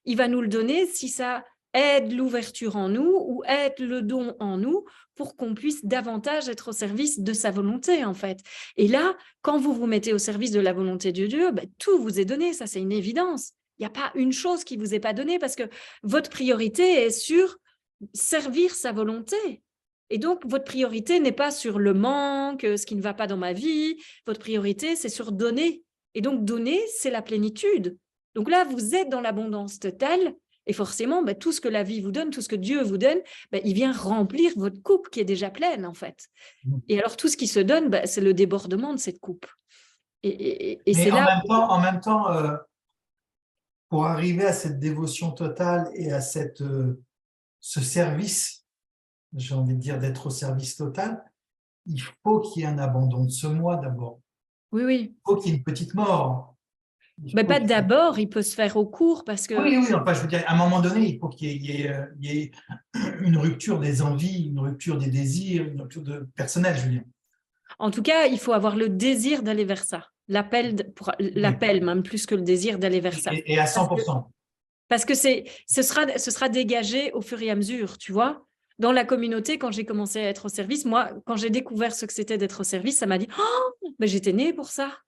Il va nous le donner si ça aide l'ouverture en nous ou aide le don en nous pour qu'on puisse davantage être au service de sa volonté, en fait. Et là, quand vous vous mettez au service de la volonté de Dieu, tout vous est donné, ça c'est une évidence. Il n'y a pas une chose qui ne vous est pas donnée parce que votre priorité est sur servir sa volonté. Et donc, votre priorité n'est pas sur le manque, ce qui ne va pas dans ma vie. Votre priorité, c'est sur donner. Et donc, donner, c'est la plénitude. Donc là, vous êtes dans l'abondance totale et forcément, tout ce que la vie vous donne, tout ce que Dieu vous donne, il vient remplir votre coupe qui est déjà pleine, en fait. Et alors, tout ce qui se donne, c'est le débordement de cette coupe. Et c'est là… En même temps, pour arriver à cette dévotion totale et à ce service, j'ai envie de dire d'être au service total, il faut qu'il y ait un abandon de ce moi d'abord. Oui, oui. Il faut qu'il y ait une petite mort. Pas d'abord, il peut se faire au court parce que… Oui, enfin, je veux dire, à un moment donné, il faut qu'il y ait une rupture des envies, une rupture des désirs, une rupture personnelle, je veux dire. En tout cas, il faut avoir le désir d'aller vers ça. L'appel, même plus que le désir d'aller vers ça. Et à 100%. Parce que ce sera dégagé au fur et à mesure, tu vois. Dans la communauté, quand j'ai commencé à être au service, moi, quand j'ai découvert ce que c'était d'être au service, ça m'a dit « Oh, j'étais née pour ça !»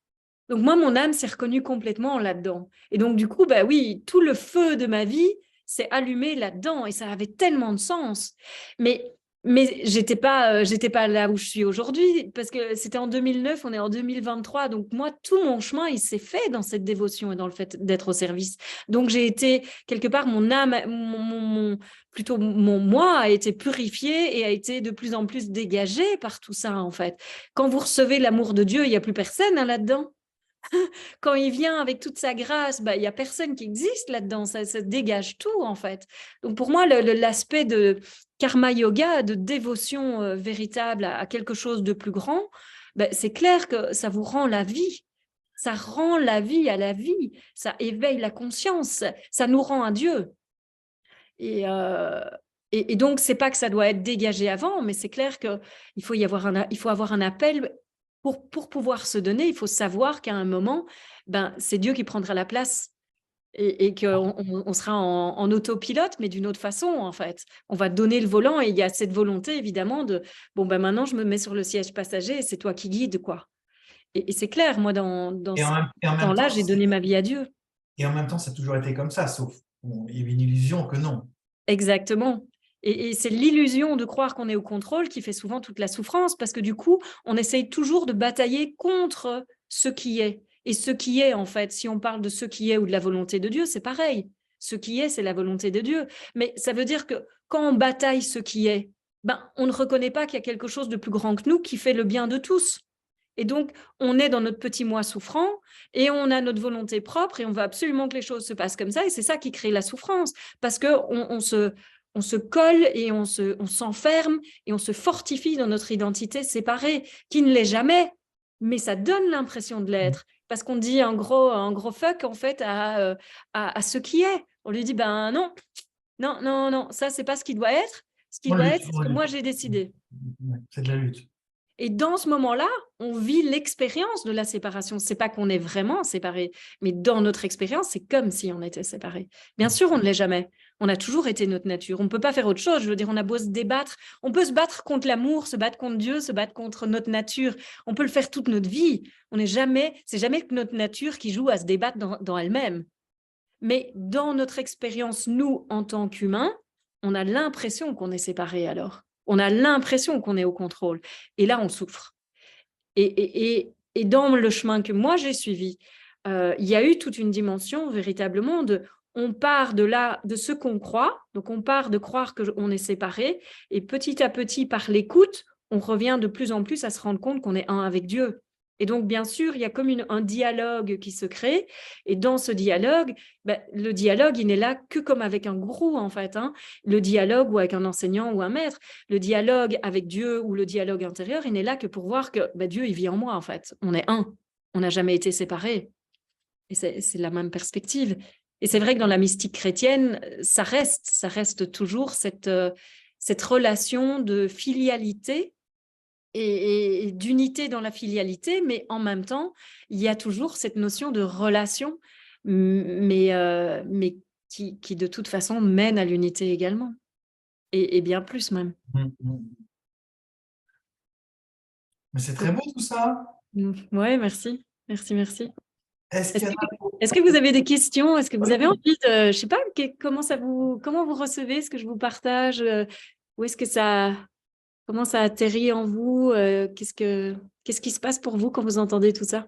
Donc moi, mon âme s'est reconnue complètement là-dedans. Et donc du coup, oui, tout le feu de ma vie s'est allumé là-dedans et ça avait tellement de sens. Mais Mais j'étais pas là où je suis aujourd'hui, parce que c'était en 2009, on est en 2023. Donc moi, tout mon chemin, il s'est fait dans cette dévotion et dans le fait d'être au service. Donc j'ai été, quelque part, mon âme, plutôt mon moi a été purifié et a été de plus en plus dégagé par tout ça, en fait. Quand vous recevez l'amour de Dieu, il n'y a plus personne hein, là-dedans. Quand il vient avec toute sa grâce, bah, il n'y a personne qui existe là-dedans, ça dégage tout en fait. Donc pour moi, l'aspect de karma yoga, de dévotion véritable à quelque chose de plus grand, bah, c'est clair que ça vous rend la vie. Ça rend la vie à la vie, ça éveille la conscience, ça nous rend un Dieu. Et, et donc, c'est pas que ça doit être dégagé avant, mais c'est clair qu'il faut il faut avoir un appel pour pouvoir se donner. Il faut savoir qu'à un moment, ben, c'est Dieu qui prendra la place et qu'on sera en autopilote, mais d'une autre façon, en fait. On va donner le volant et il y a cette volonté, évidemment, de bon, ben maintenant, je me mets sur le siège passager et c'est toi qui guides, quoi. Et c'est clair, moi, dans Et ce en même temps-là, temps, j'ai donné ma vie à Dieu. ça a toujours été comme ça, sauf bon, il y avait une illusion que non. Exactement. Et c'est l'illusion de croire qu'on est au contrôle qui fait souvent toute la souffrance, parce que du coup, on essaye toujours de batailler contre ce qui est. Et ce qui est, en fait, si on parle de ce qui est ou de la volonté de Dieu, c'est pareil. Ce qui est, c'est la volonté de Dieu. Mais ça veut dire que quand on bataille ce qui est, ben, on ne reconnaît pas qu'il y a quelque chose de plus grand que nous qui fait le bien de tous. Et donc, on est dans notre petit moi souffrant et on a notre volonté propre et on veut absolument que les choses se passent comme ça. Et c'est ça qui crée la souffrance parce qu'on on se colle et on s'enferme et on se fortifie dans notre identité séparée qui ne l'est jamais, mais ça donne l'impression de l'être parce qu'on dit un gros fuck en fait à ce qui est. On lui dit, ben non, non, non, non, ça, c'est pas ce qui doit être. Ce qui On doit lutte, être, c'est ce on que moi lutte. j'ai décidé. C'est de la lutte. Et dans ce moment-là, on vit l'expérience de la séparation. C'est pas qu'on est vraiment séparés, mais dans notre expérience, c'est comme si on était séparés. Bien sûr, on ne l'est jamais. On a toujours été notre nature. On ne peut pas faire autre chose. Je veux dire, on a beau se débattre. On peut se battre contre l'amour, se battre contre Dieu, se battre contre notre nature. On peut le faire toute notre vie. On n'est jamais, c'est jamais que notre nature qui joue à se débattre dans elle-même. Mais dans notre expérience, nous, en tant qu'humains, on a l'impression qu'on est séparés alors. On a l'impression qu'on est au contrôle. Et là, on souffre. Et dans le chemin que moi, j'ai suivi, il y a eu toute une dimension véritablement de on part de là, de ce qu'on croit, donc on part de croire qu'on est séparés, et petit à petit, par l'écoute, on revient de plus en plus à se rendre compte qu'on est un avec Dieu. Et donc, bien sûr, il y a comme un dialogue qui se crée, et dans ce dialogue, ben, le dialogue, il n'est là que comme avec un gourou, en fait, hein. Le dialogue ou avec un enseignant ou un maître. Le dialogue avec Dieu ou le dialogue intérieur, il n'est là que pour voir que bah, Dieu, il vit en moi, en fait. On est un. On n'a jamais été séparés. Et c'est la même perspective. Et c'est vrai que dans la mystique chrétienne, ça reste toujours cette relation de filialité et d'unité dans la filialité, mais en même temps, il y a toujours cette notion de relation, mais qui de toute façon mène à l'unité également, et bien plus même. Mais c'est très beau tout ça. Ouais, merci, merci, merci. Est-ce qu'il y en a... Est-ce que vous avez des questions? Est-ce que vous avez Oui. envie de, je sais pas, comment vous recevez ce que je vous partage? Où est-ce que comment ça atterrit en vous? Qu'est-ce qui se passe pour vous quand vous entendez tout ça?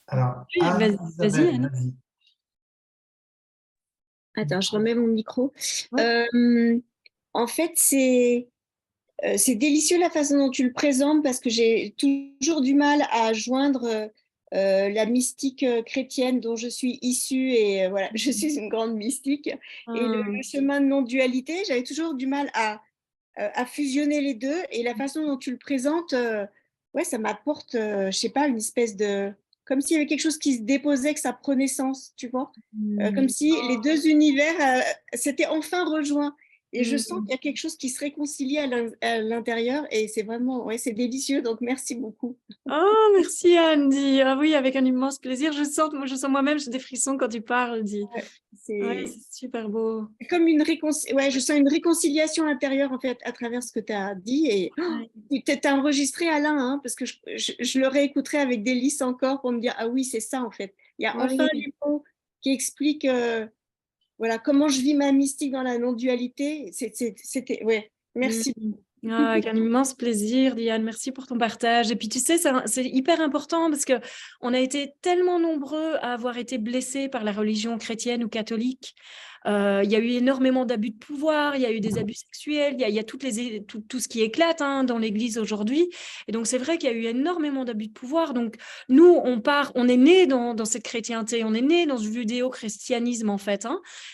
Alors, Oui, vas-y, Anne-Isabelle, Anne. vas-y. Attends, je remets mon micro. Ouais. En fait, c'est délicieux la façon dont tu le présentes parce que j'ai toujours du mal à joindre la mystique chrétienne dont je suis issue et voilà, je suis une grande mystique. Et le chemin de non-dualité, j'avais toujours du mal à fusionner les deux et la façon dont tu le présentes, ouais, ça m'apporte, je sais pas, une espèce de... Comme s'il y avait quelque chose qui se déposait, que ça prenait sens, tu vois. Comme si les deux univers s'étaient enfin rejoints. Et je sens qu'il y a quelque chose qui se réconcilie à l'intérieur et c'est vraiment, ouais, c'est délicieux. Donc, merci beaucoup. Oh, merci Andy. Ah oui, avec un immense plaisir. Je sens moi-même, j'ai des frissons quand tu parles, Andy. Ouais, c'est super beau. C'est comme ouais, je sens une réconciliation intérieure en fait à travers ce que tu as dit et peut-être enregistré Alain hein, parce que je le réécouterai avec délice encore pour me dire ah oui c'est ça en fait. Il y a enfin les mots qui expliquent voilà, comment je vis ma mystique dans la non-dualité. C'était, ouais, merci. Ah, avec un immense plaisir, Diane. Merci pour ton partage. Et puis, tu sais, c'est hyper important parce que on a été tellement nombreux à avoir été blessés par la religion chrétienne ou catholique. Il y a eu énormément d'abus de pouvoir, il y a eu des abus sexuels, il y a tout ce qui éclate dans l'Église aujourd'hui. Et donc, c'est vrai qu'il y a eu énormément d'abus de pouvoir. Donc, nous, on est nés dans cette chrétienté, on est nés dans ce judéo-christianisme, en fait.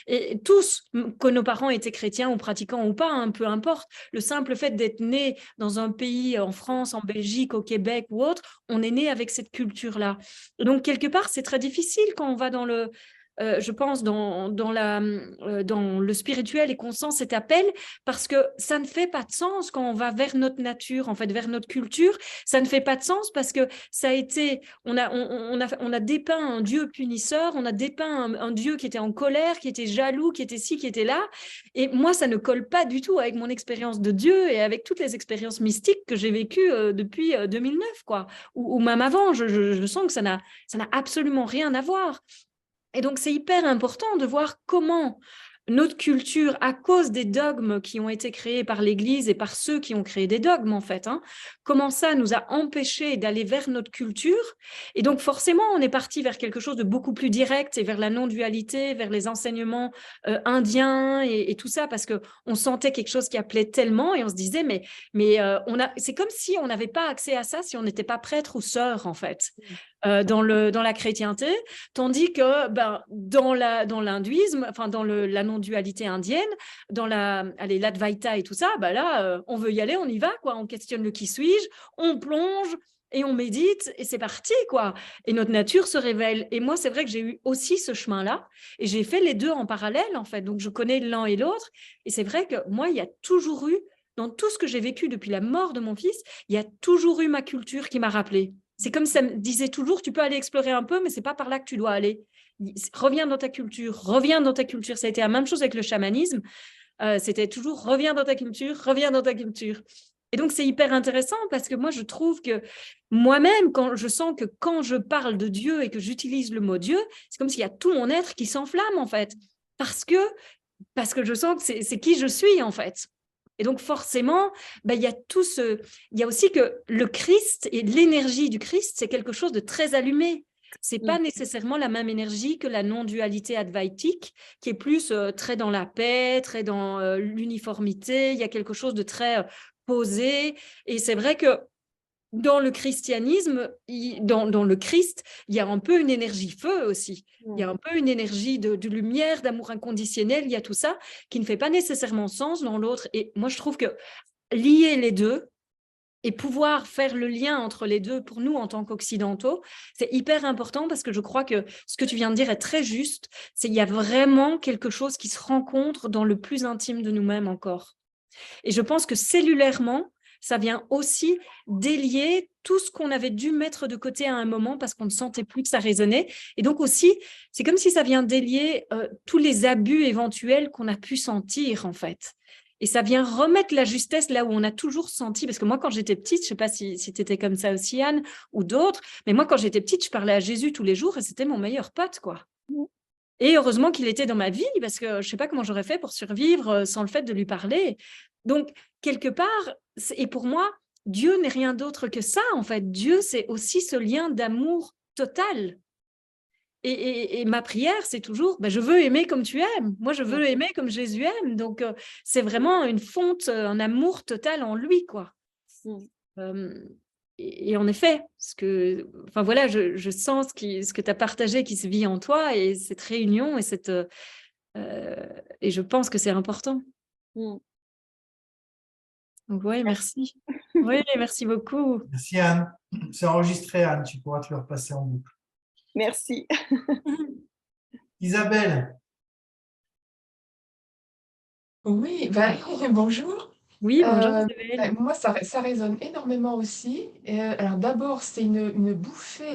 Et tous, que nos parents étaient chrétiens ou pratiquants ou pas, peu importe, le simple fait d'être né dans un pays, en France, en Belgique, au Québec ou autre, on est né avec cette culture-là. Donc, quelque part, c'est très difficile quand on va je pense, dans le spirituel et qu'on sent cet appel, parce que ça ne fait pas de sens quand on va vers notre nature, en fait, vers notre culture. Ça ne fait pas de sens parce que ça a été, on a dépeint un Dieu punisseur, on a dépeint un Dieu qui était en colère, qui était jaloux, qui était ci, qui était là. Et moi, ça ne colle pas du tout avec mon expérience de Dieu et avec toutes les expériences mystiques que j'ai vécues depuis 2009, quoi, ou même avant. Je sens que ça n'a absolument rien à voir. Et donc, c'est hyper important de voir comment notre culture, à cause des dogmes qui ont été créés par l'Église et par ceux qui ont créé des dogmes, en fait, comment ça nous a empêchés d'aller vers notre culture. Et donc, forcément, on est parti vers quelque chose de beaucoup plus direct et vers la non-dualité, vers les enseignements indiens et tout ça, parce qu'on sentait quelque chose qui appelait tellement et on se disait, c'est comme si on n'avait pas accès à ça si on n'était pas prêtre ou sœur, en fait. Dans la chrétienté, tandis que dans l'hindouisme, enfin dans la non-dualité indienne, dans l'Advaita et tout ça, là, on veut y aller, on y va, quoi. On questionne le qui suis-je, on plonge et on médite et c'est parti, quoi. Et notre nature se révèle. Et moi, c'est vrai que j'ai eu aussi ce chemin-là et j'ai fait les deux en parallèle, en fait. Donc, je connais l'un et l'autre. Et c'est vrai que moi, il y a toujours eu, dans tout ce que j'ai vécu depuis la mort de mon fils, il y a toujours eu ma culture qui m'a rappelé. C'est comme ça me disait toujours, tu peux aller explorer un peu, mais c'est pas par là que tu dois aller. Reviens dans ta culture, reviens dans ta culture. Ça a été la même chose avec le chamanisme. C'était toujours reviens dans ta culture, reviens dans ta culture. Et donc, c'est hyper intéressant parce que moi, je trouve que moi-même, quand je sens que quand je parle de Dieu et que j'utilise le mot Dieu, c'est comme s'il y a tout mon être qui s'enflamme, en fait. Parce que je sens que c'est qui je suis, en fait. Et donc, forcément, il y a aussi que le Christ et l'énergie du Christ, c'est quelque chose de très allumé. C'est pas nécessairement la même énergie que la non-dualité advaitique, qui est plus très dans la paix, très dans l'uniformité. Il y a quelque chose de très posé. Et c'est vrai que dans le christianisme, dans le Christ, il y a un peu une énergie feu aussi. Il y a un peu une énergie de lumière, d'amour inconditionnel. Il y a tout ça qui ne fait pas nécessairement sens dans l'autre. Et moi, je trouve que lier les deux et pouvoir faire le lien entre les deux pour nous en tant qu'occidentaux, c'est hyper important parce que je crois que ce que tu viens de dire est très juste. Il y a vraiment quelque chose qui se rencontre dans le plus intime de nous-mêmes encore. Et je pense que cellulairement, ça vient aussi délier tout ce qu'on avait dû mettre de côté à un moment parce qu'on ne sentait plus que ça résonnait. Et donc aussi, c'est comme si ça vient délier tous les abus éventuels qu'on a pu sentir, en fait. Et ça vient remettre la justesse là où on a toujours senti, parce que moi, quand j'étais petite, je ne sais pas si tu étais comme ça aussi, Anne, ou d'autres, mais moi, quand j'étais petite, je parlais à Jésus tous les jours et c'était mon meilleur pote, quoi. Et heureusement qu'il était dans ma vie, parce que je ne sais pas comment j'aurais fait pour survivre sans le fait de lui parler. Donc, quelque part, et pour moi, Dieu n'est rien d'autre que ça, en fait. Dieu, c'est aussi ce lien d'amour total. Et ma prière, c'est toujours, je veux aimer comme tu aimes. Moi, je veux aimer comme Jésus aime. Donc, c'est vraiment une fonte, un amour total en lui, quoi. Et en effet, je sens ce que tu as partagé qui se vit en toi et cette réunion et je pense que c'est important. Donc, oui, merci. Oui, merci beaucoup. Merci Anne. C'est enregistré, Anne, tu pourras te le repasser en boucle. Merci. Isabelle. Oui, bonjour. Oui, bonjour Isabelle. Moi, ça résonne énormément aussi. Alors d'abord, c'est une bouffée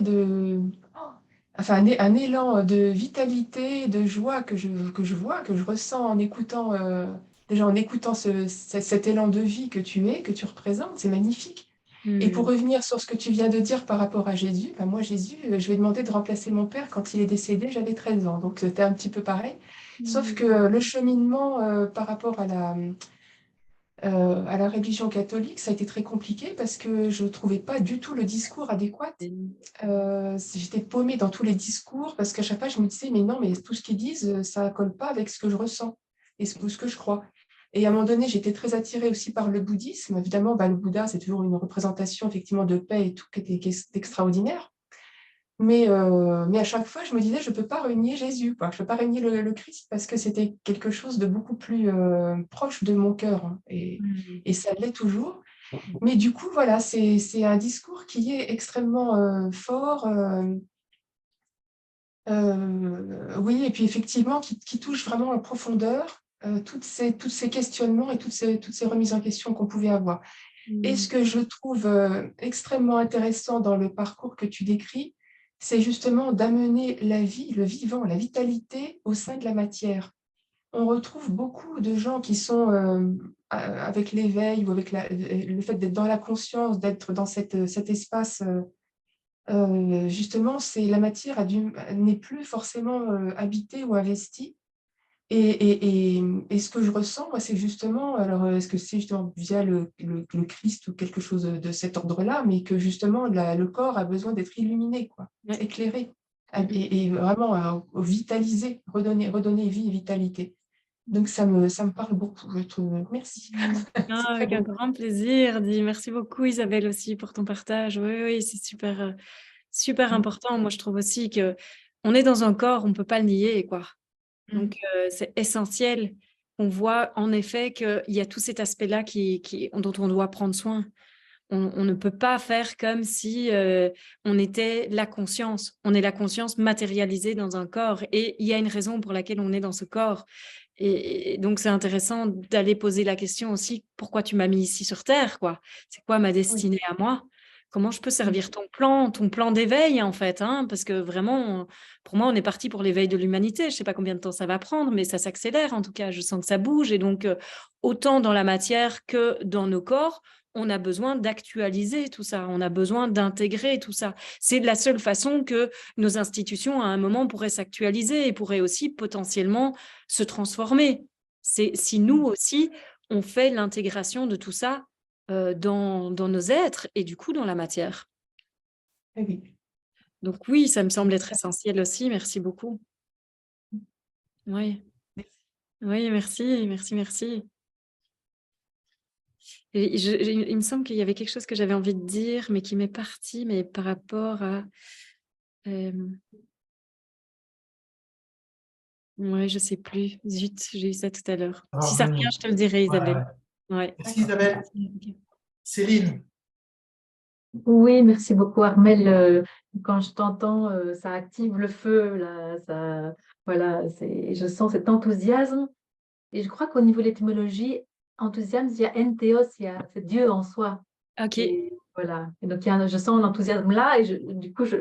un élan de vitalité, de joie que je ressens en écoutant, déjà en écoutant cet élan de vie que tu représentes. C'est magnifique. Et pour revenir sur ce que tu viens de dire par rapport à Jésus, moi, Jésus, je lui ai demandé de remplacer mon père quand il est décédé, j'avais 13 ans. Donc, c'était un petit peu pareil. Sauf que le cheminement par rapport à la religion catholique, ça a été très compliqué parce que je ne trouvais pas du tout le discours adéquat. J'étais paumée dans tous les discours parce qu'à chaque fois, je me disais, mais non, mais tout ce qu'ils disent, ça ne colle pas avec ce que je ressens et ce que je crois. Et à un moment donné, j'étais très attirée aussi par le bouddhisme. Évidemment, le Bouddha, c'est toujours une représentation effectivement de paix et tout qui est extraordinaire. Mais à chaque fois, je me disais, je ne peux pas renier Jésus, quoi. Je ne peux pas renier le Christ parce que c'était quelque chose de beaucoup plus proche de mon cœur, hein, et ça l'est toujours. Mais du coup, voilà, c'est un discours qui est extrêmement fort. Oui, et puis effectivement, qui touche vraiment en profondeur tous ces questionnements et toutes ces remises en question qu'on pouvait avoir. Et ce que je trouve extrêmement intéressant dans le parcours que tu décris, c'est justement d'amener la vie, le vivant, la vitalité au sein de la matière. On retrouve beaucoup de gens qui sont avec l'éveil ou avec le fait d'être dans la conscience, d'être dans cet espace. Justement, la matière n'est plus forcément habitée ou investie. Et ce que je ressens, moi, c'est justement, alors est-ce que c'est justement via le Christ ou quelque chose de cet ordre-là, mais que justement le corps a besoin d'être illuminé, quoi, éclairé, et vraiment vitalisé, redonner vie et vitalité. Donc ça me parle beaucoup, je trouve. Merci. Avec un grand plaisir. Merci beaucoup Isabelle aussi pour ton partage. Oui, c'est super, super important. Moi, je trouve aussi que on est dans un corps, on ne peut pas le nier, quoi. Donc, c'est essentiel qu'on voit en effet qu'il y a tout cet aspect-là dont on doit prendre soin. On ne peut pas faire comme si on était la conscience. On est la conscience matérialisée dans un corps et il y a une raison pour laquelle on est dans ce corps. Et donc, c'est intéressant d'aller poser la question aussi, pourquoi tu m'as mis ici sur Terre, quoi? C'est quoi ma destinée à moi? Comment je peux servir ton plan d'éveil, en fait, hein? Parce que vraiment, pour moi, on est parti pour l'éveil de l'humanité. Je ne sais pas combien de temps ça va prendre, mais ça s'accélère, en tout cas. Je sens que ça bouge. Et donc, autant dans la matière que dans nos corps, on a besoin d'actualiser tout ça. On a besoin d'intégrer tout ça. C'est de la seule façon que nos institutions, à un moment, pourraient s'actualiser et pourraient aussi potentiellement se transformer. C'est si nous aussi, on fait l'intégration de tout ça dans nos êtres et du coup dans la matière. Oui. Donc oui, ça me semble être essentiel aussi. Merci beaucoup. Oui. Oui, merci. Et il me semble qu'il y avait quelque chose que j'avais envie de dire, mais qui m'est parti, mais par rapport à... Ouais, je sais plus. Zut, j'ai eu ça tout à l'heure. Si ça revient, je te le dirai, Isabelle. Ouais. Merci Isabelle. Céline. Oui, merci beaucoup Armel. Quand je t'entends, ça active le feu, là, voilà, je sens cet enthousiasme. Et je crois qu'au niveau de l'étymologie, enthousiasme, il y a entheos, c'est Dieu en soi. Ok. Et voilà. Et donc, je sens l'enthousiasme là, et du coup, ça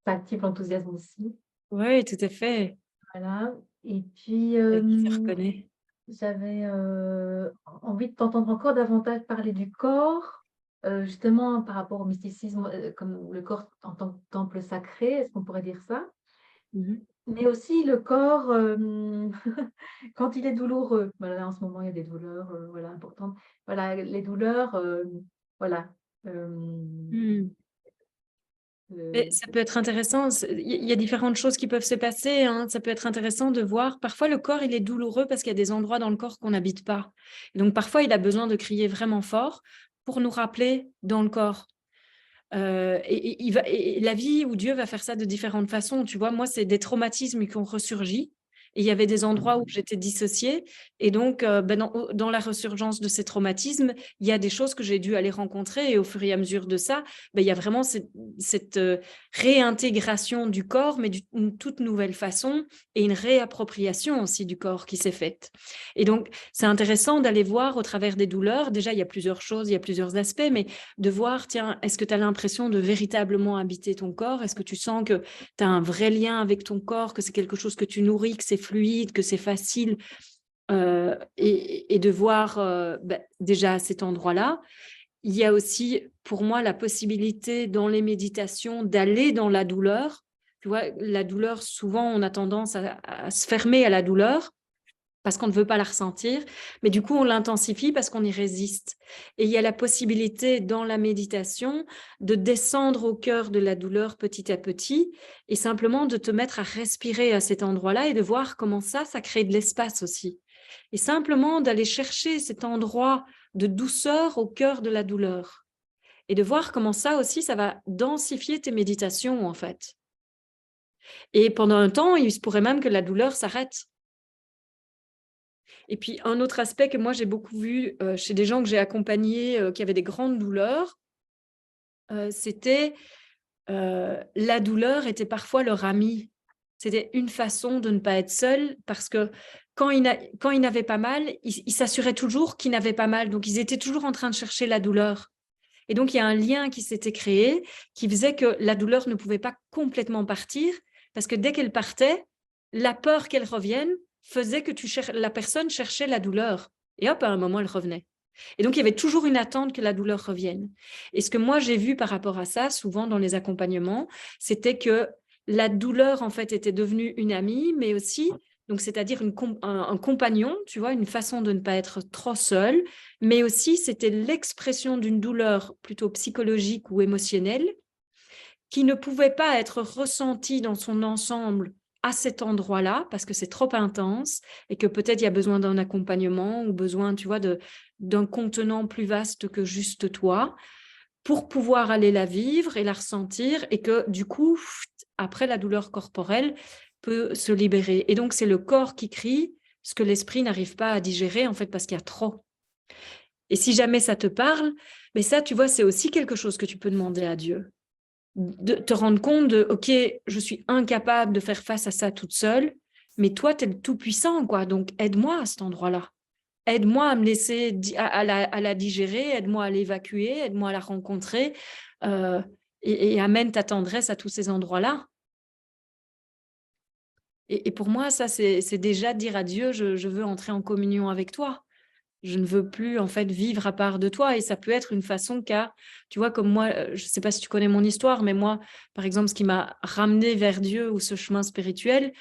active l'enthousiasme aussi. Oui, tout à fait. Voilà. Et puis, Qui se reconnaît. j'avais envie de t'entendre encore davantage parler du corps, justement par rapport au mysticisme, comme le corps en tant que temple sacré, est-ce qu'on pourrait dire ça? Mais aussi le corps, quand il est douloureux. Voilà, en ce moment, il y a des douleurs voilà, importantes. Voilà, les douleurs, voilà. Mais ça peut être intéressant, il y a différentes choses qui peuvent se passer, hein. Ça peut être intéressant de voir, parfois le corps il est douloureux parce qu'il y a des endroits dans le corps qu'on n'habite pas. Et donc parfois il a besoin de crier vraiment fort pour nous rappeler dans le corps. Et la vie ou Dieu va faire ça de différentes façons. Tu vois, moi, c'est des traumatismes qui ont ressurgi. Et il y avait des endroits où j'étais dissociée. Et donc, dans la ressurgence de ces traumatismes, il y a des choses que j'ai dû aller rencontrer. Et au fur et à mesure de ça, il y a vraiment cette réintégration du corps, mais d'une toute nouvelle façon, et une réappropriation aussi du corps qui s'est faite. Et donc, c'est intéressant d'aller voir au travers des douleurs. Déjà, il y a plusieurs choses, il y a plusieurs aspects, mais de voir, tiens, est-ce que tu as l'impression de véritablement habiter ton corps? Est-ce que tu sens que tu as un vrai lien avec ton corps, que c'est quelque chose que tu nourris, que c'est fluide, que c'est facile, et de voir déjà à cet endroit-là. Il y a aussi, pour moi, la possibilité dans les méditations d'aller dans la douleur. Tu vois, la douleur, souvent, on a tendance à se fermer à la douleur. parce qu'on ne veut pas la ressentir, mais du coup, on l'intensifie parce qu'on y résiste. Et il y a la possibilité, dans la méditation, de descendre au cœur de la douleur petit à petit et simplement de te mettre à respirer à cet endroit-là et de voir comment ça crée de l'espace aussi. Et simplement d'aller chercher cet endroit de douceur au cœur de la douleur et de voir comment ça aussi, ça va densifier tes méditations, en fait. Et pendant un temps, il se pourrait même que la douleur s'arrête. Et puis, un autre aspect que moi, j'ai beaucoup vu chez des gens que j'ai accompagnés qui avaient des grandes douleurs, c'était la douleur était parfois leur ami. C'était une façon de ne pas être seul parce que quand ils n'avaient pas mal, ils s'assuraient toujours qu'ils n'avaient pas mal. Donc, ils étaient toujours en train de chercher la douleur. Et donc, il y a un lien qui s'était créé qui faisait que la douleur ne pouvait pas complètement partir parce que dès qu'elle partait, la peur qu'elle revienne faisait que la personne cherchait la douleur. Et hop, à un moment, elle revenait. Et donc, il y avait toujours une attente que la douleur revienne. Et ce que moi, j'ai vu par rapport à ça, souvent dans les accompagnements, c'était que la douleur, en fait, était devenue une amie, mais aussi, donc c'est-à-dire un compagnon, tu vois, une façon de ne pas être trop seul, mais aussi, c'était l'expression d'une douleur plutôt psychologique ou émotionnelle qui ne pouvait pas être ressentie dans son ensemble à cet endroit-là, parce que c'est trop intense et que peut-être il y a besoin d'un accompagnement ou besoin, tu vois, d'un contenant plus vaste que juste toi, pour pouvoir aller la vivre et la ressentir et que du coup, après, la douleur corporelle peut se libérer. Et donc, c'est le corps qui crie ce que l'esprit n'arrive pas à digérer, en fait, parce qu'il y a trop. Et si jamais ça te parle, mais ça, tu vois, c'est aussi quelque chose que tu peux demander à Dieu. De te rendre compte de, OK, je suis incapable de faire face à ça toute seule, mais toi, tu es le tout-puissant, quoi. Donc, aide-moi à cet endroit-là. Aide-moi à me laisser, à la digérer, aide-moi à l'évacuer, aide-moi à la rencontrer et amène ta tendresse à tous ces endroits-là. Et pour moi, ça, c'est déjà dire à Dieu, je veux entrer en communion avec toi. Je ne veux plus, en fait, vivre à part de toi. Et ça peut être une façon tu vois, comme moi, je ne sais pas si tu connais mon histoire, mais moi, par exemple, ce qui m'a ramené vers Dieu ou ce chemin spirituel,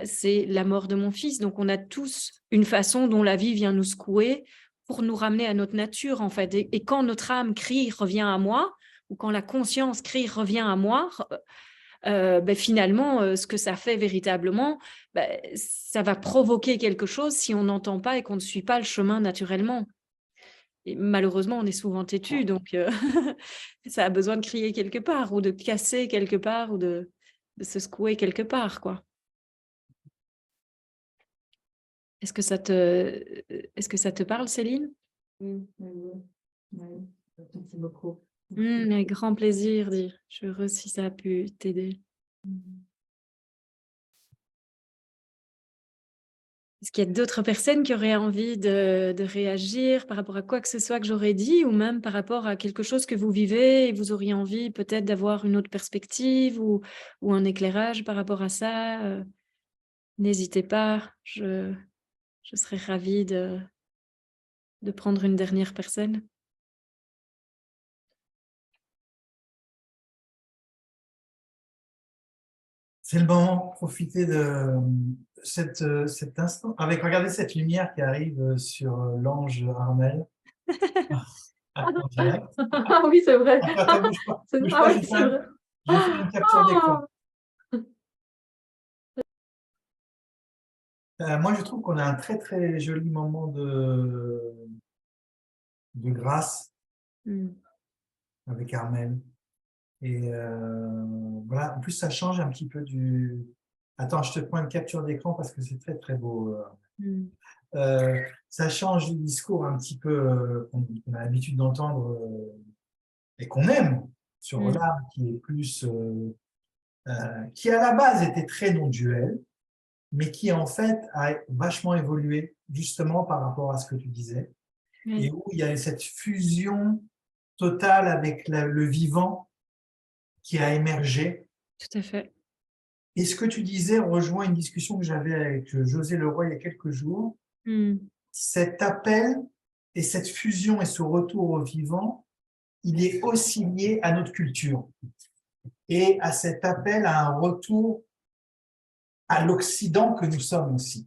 c'est la mort de mon fils. Donc, on a tous une façon dont la vie vient nous secouer pour nous ramener à notre nature, en fait. Et quand notre âme crie, revient à moi, ou quand la conscience crie, revient à moi, finalement, ce que ça fait véritablement, ça va provoquer quelque chose si on n'entend pas et qu'on ne suit pas le chemin naturellement. Et malheureusement, on est souvent têtu, donc ça a besoin de crier quelque part ou de casser quelque part ou de se secouer quelque part, quoi. Est-ce que ça te parle, Céline? Oui. Merci beaucoup. Avec grand plaisir, je suis heureuse si ça a pu t'aider. Est-ce qu'il y a d'autres personnes qui auraient envie de réagir par rapport à quoi que ce soit que j'aurais dit ou même par rapport à quelque chose que vous vivez et vous auriez envie peut-être d'avoir une autre perspective ou un éclairage par rapport à ça? N'hésitez pas, je serais ravie de prendre une dernière personne. C'est le moment, profitez de cet instant. Regardez cette lumière qui arrive sur l'ange Armel. En direct. Ah oui, c'est vrai. Attends, bouge pas, C'est bouge ah pas, oui, c'est vrai. j'ai fait une capture d'écran. Moi, je trouve qu'on a un très très joli moment de grâce avec Armel. Et voilà, en plus, ça change un petit peu du. Attends, je te prends une capture d'écran parce que c'est très très beau. Ça change du discours un petit peu qu'on a l'habitude d'entendre et qu'on aime sur l'âme, qui est plus. Qui à la base était très non-duel, mais qui en fait a vachement évolué justement par rapport à ce que tu disais, et où il y a cette fusion totale avec le vivant qui a émergé. Tout à fait. Et ce que tu disais rejoint une discussion que j'avais avec José Leroy il y a quelques jours. Cet appel et cette fusion et ce retour au vivant, il est aussi lié à notre culture et à cet appel à un retour à l'Occident que nous sommes aussi.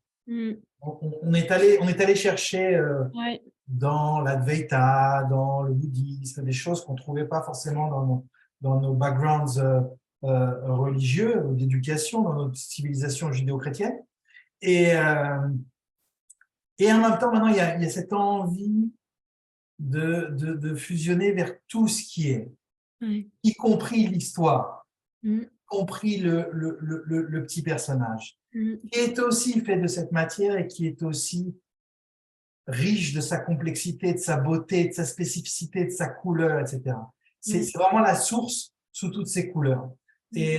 on est allé chercher Ouais. dans l'Advaita, dans le bouddhisme, des choses qu'on ne trouvait pas forcément dans nos backgrounds religieux ou d'éducation, dans notre civilisation judéo-chrétienne. Et en même temps, maintenant, il y a cette envie de fusionner vers tout ce qui est, Ouais. y compris l'histoire, Mm. y compris le petit personnage, Mm. qui est aussi fait de cette matière et qui est aussi riche de sa complexité, de sa beauté, de sa spécificité, de sa couleur, etc. C'est vraiment la source sous toutes ces couleurs. Et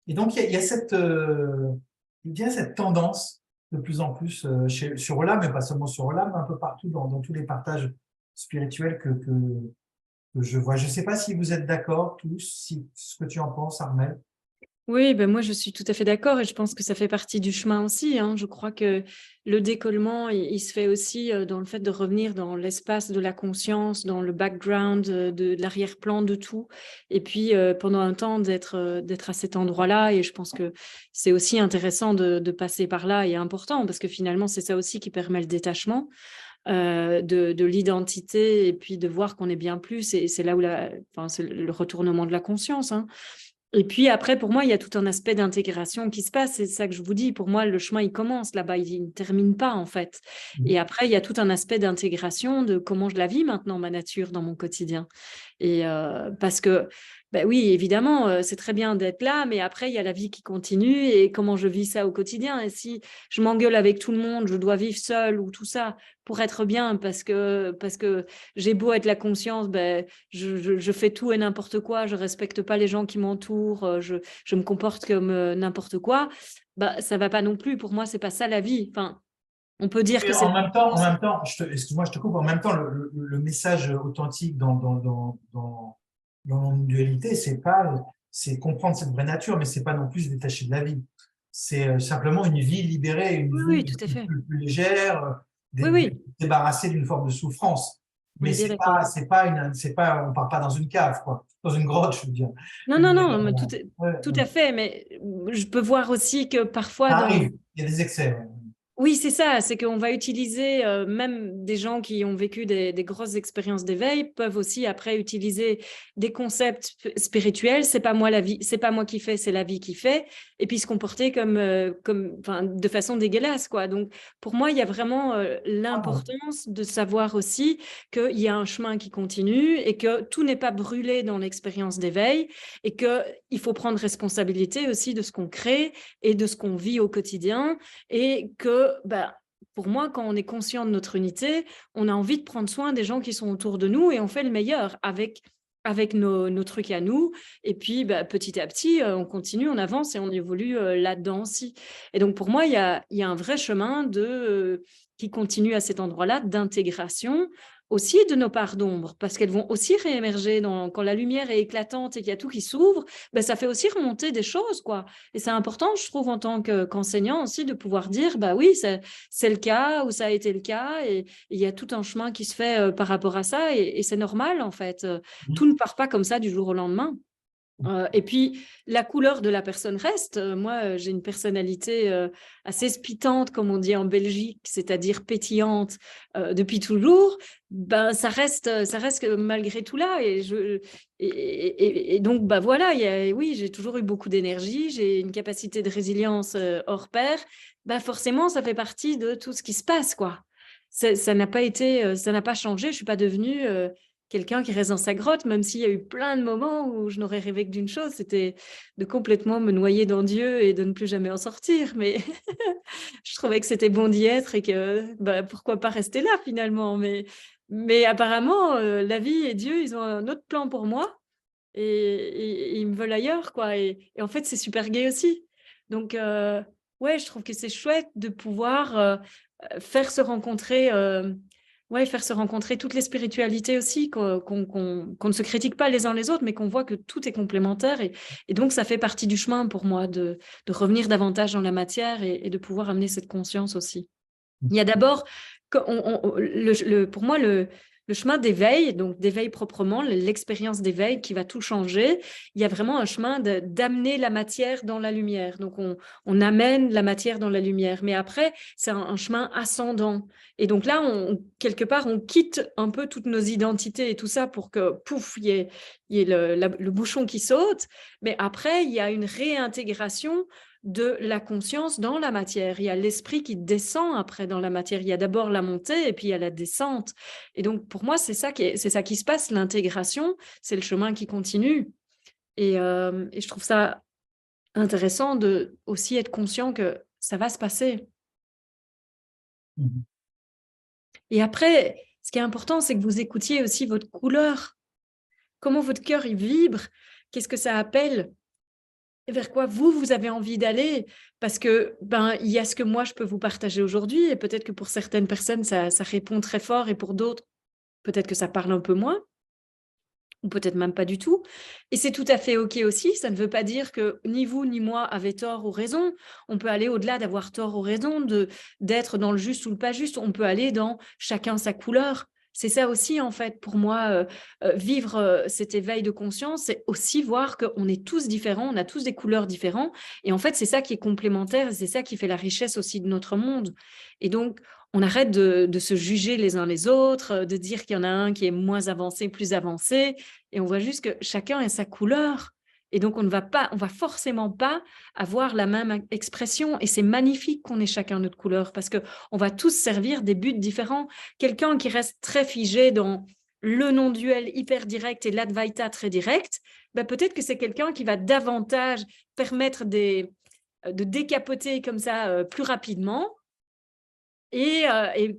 donc, il y a cette tendance de plus en plus sur Olam, mais pas seulement sur Olam, mais un peu partout dans tous les partages spirituels que je vois. Je ne sais pas si vous êtes d'accord tous, ce que tu en penses, Armelle. Oui, ben moi je suis tout à fait d'accord et je pense que ça fait partie du chemin aussi, hein. Je crois que le décollement, il se fait aussi dans le fait de revenir dans l'espace de la conscience, dans le background, de l'arrière-plan de tout. Et puis pendant un temps d'être à cet endroit-là. Et je pense que c'est aussi intéressant de passer par là et important parce que finalement c'est ça aussi qui permet le détachement. De l'identité et puis de voir qu'on est bien plus. Et c'est là où c'est le retournement de la conscience, hein. Et puis après, pour moi, il y a tout un aspect d'intégration qui se passe. C'est ça que je vous dis. Pour moi, le chemin, il commence là-bas. Il ne termine pas, en fait. Et après, il y a tout un aspect d'intégration de comment je la vis maintenant, ma nature, dans mon quotidien. Et parce que, ben oui, évidemment, c'est très bien d'être là, mais après, il y a la vie qui continue et comment je vis ça au quotidien. Et si je m'engueule avec tout le monde, je dois vivre seule ou tout ça pour être bien parce que j'ai beau être la conscience, ben, je fais tout et n'importe quoi, je respecte pas les gens qui m'entourent, je me comporte comme n'importe quoi, bah, ça va pas non plus. Pour moi, c'est pas ça la vie. Enfin, on peut dire que c'est... En même temps, excuse-moi, je te coupe, en même temps, le message authentique dans l'individualité, c'est comprendre cette vraie nature, mais c'est pas non plus se détacher de la vie. C'est simplement une vie libérée, une Oui, vie tout à fait. plus légère, Oui. débarrassée d'une forme de souffrance. On Mais est bien d'accord. on part pas dans une cave, quoi, dans une grotte, je veux dire. Non, mais Ouais, tout à fait. Mais je peux voir aussi que parfois ça arrive, il y a des excès. Ouais. Oui, c'est ça, c'est qu'on va utiliser, même des gens qui ont vécu des grosses expériences d'éveil peuvent aussi après utiliser des concepts spirituels. C'est pas moi la vie, c'est pas moi qui fais, c'est la vie qui fait, et puis se comporter de façon dégueulasse, quoi. Donc, pour moi, il y a vraiment l'importance de savoir aussi qu'il y a un chemin qui continue et que tout n'est pas brûlé dans l'expérience d'éveil et qu'il faut prendre responsabilité aussi de ce qu'on crée et de ce qu'on vit au quotidien. Et que, pour moi, quand on est conscient de notre unité, on a envie de prendre soin des gens qui sont autour de nous et on fait le meilleur avec nos trucs à nous. Et puis, petit à petit, on continue, on avance et on évolue là-dedans aussi. Et donc, pour moi, il y a un vrai chemin qui continue à cet endroit-là d'intégration aussi de nos parts d'ombre, parce qu'elles vont aussi réémerger quand la lumière est éclatante et qu'il y a tout qui s'ouvre, ça fait aussi remonter des choses, quoi. Et c'est important, je trouve, en tant qu'enseignant aussi, de pouvoir dire, oui, c'est le cas ou ça a été le cas, et il y a tout un chemin qui se fait par rapport à ça, et c'est normal, en fait. Tout ne part pas comme ça du jour au lendemain. Et puis, la couleur de la personne reste. Moi, j'ai une personnalité assez spitante, comme on dit en Belgique, c'est-à-dire pétillante depuis toujours. Ça reste malgré tout là. Et donc, voilà, oui, j'ai toujours eu beaucoup d'énergie, j'ai une capacité de résilience hors pair. Forcément, ça fait partie de tout ce qui se passe, quoi. Ça n'a pas changé. Je ne suis pas devenue... quelqu'un qui reste dans sa grotte, même s'il y a eu plein de moments où je n'aurais rêvé que d'une chose, c'était de complètement me noyer dans Dieu et de ne plus jamais en sortir. Mais je trouvais que c'était bon d'y être et que pourquoi pas rester là finalement. Mais apparemment, la vie et Dieu, ils ont un autre plan pour moi et ils me veulent ailleurs, quoi. Et en fait, c'est super gai aussi. Donc, ouais, je trouve que c'est chouette de pouvoir faire se rencontrer... faire se rencontrer toutes les spiritualités aussi, qu'on ne se critique pas les uns les autres, mais qu'on voit que tout est complémentaire. Et donc, ça fait partie du chemin pour moi de revenir davantage dans la matière et de pouvoir amener cette conscience aussi. Il y a d'abord, pour moi, le chemin d'éveil, donc d'éveil proprement, l'expérience d'éveil qui va tout changer, il y a vraiment un chemin d'amener la matière dans la lumière. Donc, on amène la matière dans la lumière. Mais après, c'est un chemin ascendant. Et donc là, quelque part, on quitte un peu toutes nos identités et tout ça pour que, pouf, il y ait le bouchon qui saute. Mais après, il y a une réintégration de la conscience dans la matière. Il y a l'esprit qui descend après dans la matière. Il y a d'abord la montée et puis il y a la descente. Et donc, pour moi, c'est ça qui se passe. L'intégration, c'est le chemin qui continue. Et je trouve ça intéressant de aussi être conscient que ça va se passer. Et après, ce qui est important, c'est que vous écoutiez aussi votre couleur. Comment votre cœur il vibre. Qu'est-ce que ça appelle? Vers quoi vous avez envie d'aller, parce que il y a ce que moi je peux vous partager aujourd'hui et peut-être que pour certaines personnes ça répond très fort et pour d'autres peut-être que ça parle un peu moins ou peut-être même pas du tout, et c'est tout à fait ok aussi. Ça ne veut pas dire que ni vous ni moi avez tort ou raison. On peut aller au-delà d'avoir tort ou raison, d'être dans le juste ou le pas juste. On peut aller dans chacun sa couleur. C'est ça aussi, en fait, pour moi, vivre cet éveil de conscience, c'est aussi voir qu'on est tous différents, on a tous des couleurs différentes. Et en fait, c'est ça qui est complémentaire, c'est ça qui fait la richesse aussi de notre monde. Et donc, on arrête de se juger les uns les autres, de dire qu'il y en a un qui est moins avancé, plus avancé. Et on voit juste que chacun a sa couleur. Et donc, on va forcément pas avoir la même expression. Et c'est magnifique qu'on ait chacun notre couleur parce qu'on va tous servir des buts différents. Quelqu'un qui reste très figé dans le non-duel hyper direct et l'advaita très direct, peut-être que c'est quelqu'un qui va davantage permettre de décapoter comme ça plus rapidement. Et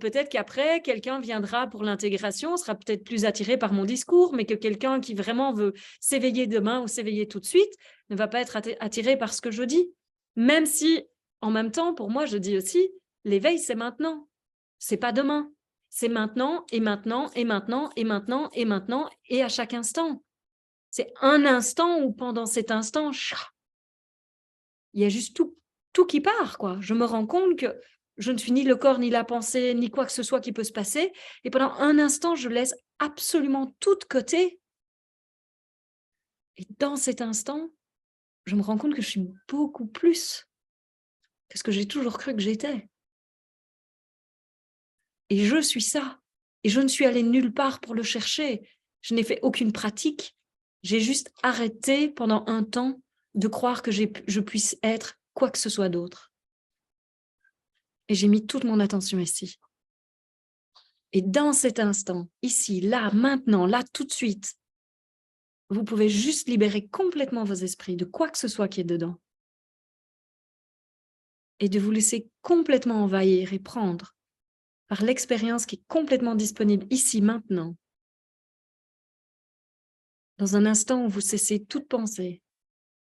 peut-être qu'après, quelqu'un viendra pour l'intégration, sera peut-être plus attiré par mon discours, mais que quelqu'un qui vraiment veut s'éveiller demain ou s'éveiller tout de suite ne va pas être attiré par ce que je dis. Même si, en même temps, pour moi, je dis aussi, l'éveil, c'est maintenant. C'est pas demain. C'est maintenant, et maintenant, et maintenant, et maintenant, et maintenant, et à chaque instant. C'est un instant où pendant cet instant, il y a juste tout qui part, quoi. Je me rends compte que je ne suis ni le corps, ni la pensée, ni quoi que ce soit qui peut se passer. Et pendant un instant, je laisse absolument tout de côté. Et dans cet instant, je me rends compte que je suis beaucoup plus que ce que j'ai toujours cru que j'étais. Et je suis ça. Et je ne suis allée nulle part pour le chercher. Je n'ai fait aucune pratique. J'ai juste arrêté pendant un temps de croire que je puisse être quoi que ce soit d'autre. Et j'ai mis toute mon attention ici. Et dans cet instant, ici, là, maintenant, là, tout de suite, vous pouvez juste libérer complètement vos esprits de quoi que ce soit qui est dedans. Et de vous laisser complètement envahir et prendre par l'expérience qui est complètement disponible ici, maintenant. Dans un instant où vous cessez toute pensée,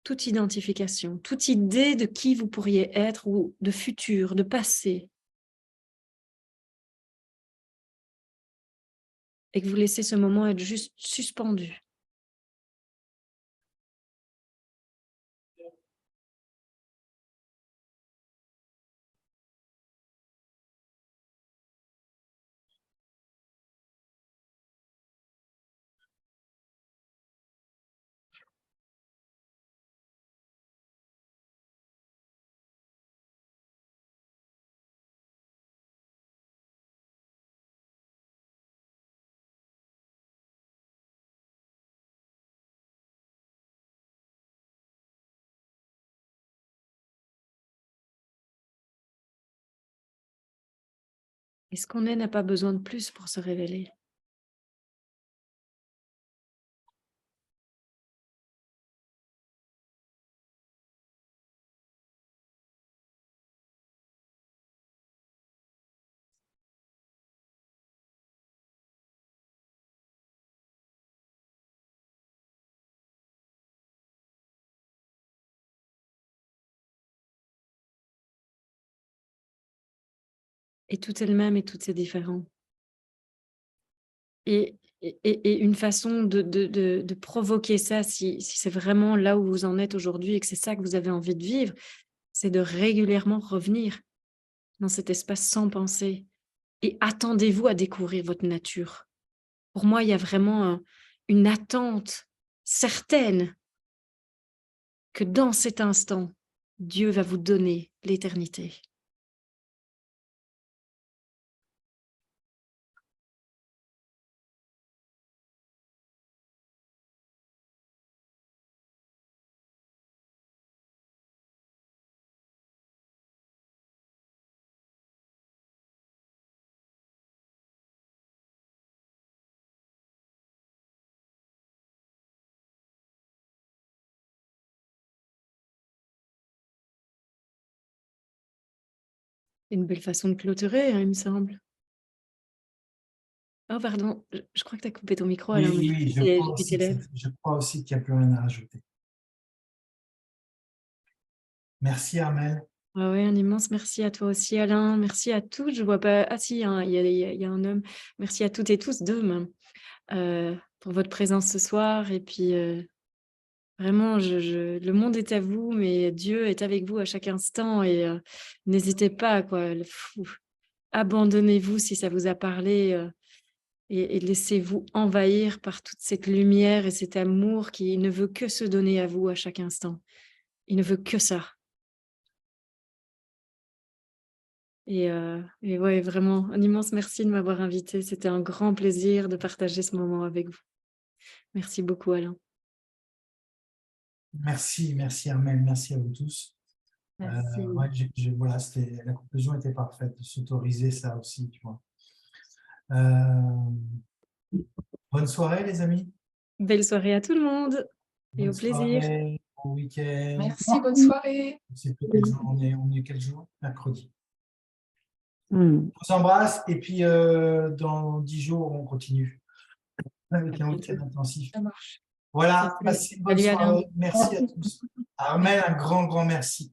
toute identification, toute idée de qui vous pourriez être ou de futur, de passé. Et que vous laissez ce moment être juste suspendu. Et ce qu'on est n'a pas besoin de plus pour se révéler. Et tout est le même et tout est différent. Et une façon de provoquer ça, si c'est vraiment là où vous en êtes aujourd'hui et que c'est ça que vous avez envie de vivre, c'est de régulièrement revenir dans cet espace sans pensée. Et attendez-vous à découvrir votre nature. Pour moi, il y a vraiment une attente certaine que dans cet instant, Dieu va vous donner l'éternité. Une belle façon de clôturer, hein, il me semble. Oh, pardon, je crois que tu as coupé ton micro, Oui, Alain. Mais oui, j'ai vu tes lèvres. je crois aussi qu'il n'y a plus rien à rajouter. Merci Armel. Ah ouais, un immense merci à toi aussi, Alain. Merci à tous. Je vois pas. Ah si, hein, il y a un homme. Merci à toutes et tous, deux même, pour votre présence ce soir. Et puis, vraiment, le monde est à vous, mais Dieu est avec vous à chaque instant. Et n'hésitez pas, quoi. Abandonnez-vous si ça vous a parlé. Et laissez-vous envahir par toute cette lumière et cet amour qui ne veut que se donner à vous à chaque instant. Il ne veut que ça. Et ouais, vraiment, un immense merci de m'avoir invitée. C'était un grand plaisir de partager ce moment avec vous. Merci beaucoup, Alain. Merci Armel, merci à vous tous. Merci. Ouais, voilà, la conclusion était parfaite, de s'autoriser ça aussi, tu vois. Bonne soirée les amis. Belle soirée à tout le monde et Bonne au plaisir. soirée, bon week-end. Merci, bonne soirée. C'est quel jour on est quel jour? Mercredi. On vous embrasse et puis dans 10 jours, on continue avec un week-end intensif. Ça marche. Voilà, passez une bonne Salut, Alain. soirée. Merci à tous. Armel, un grand merci.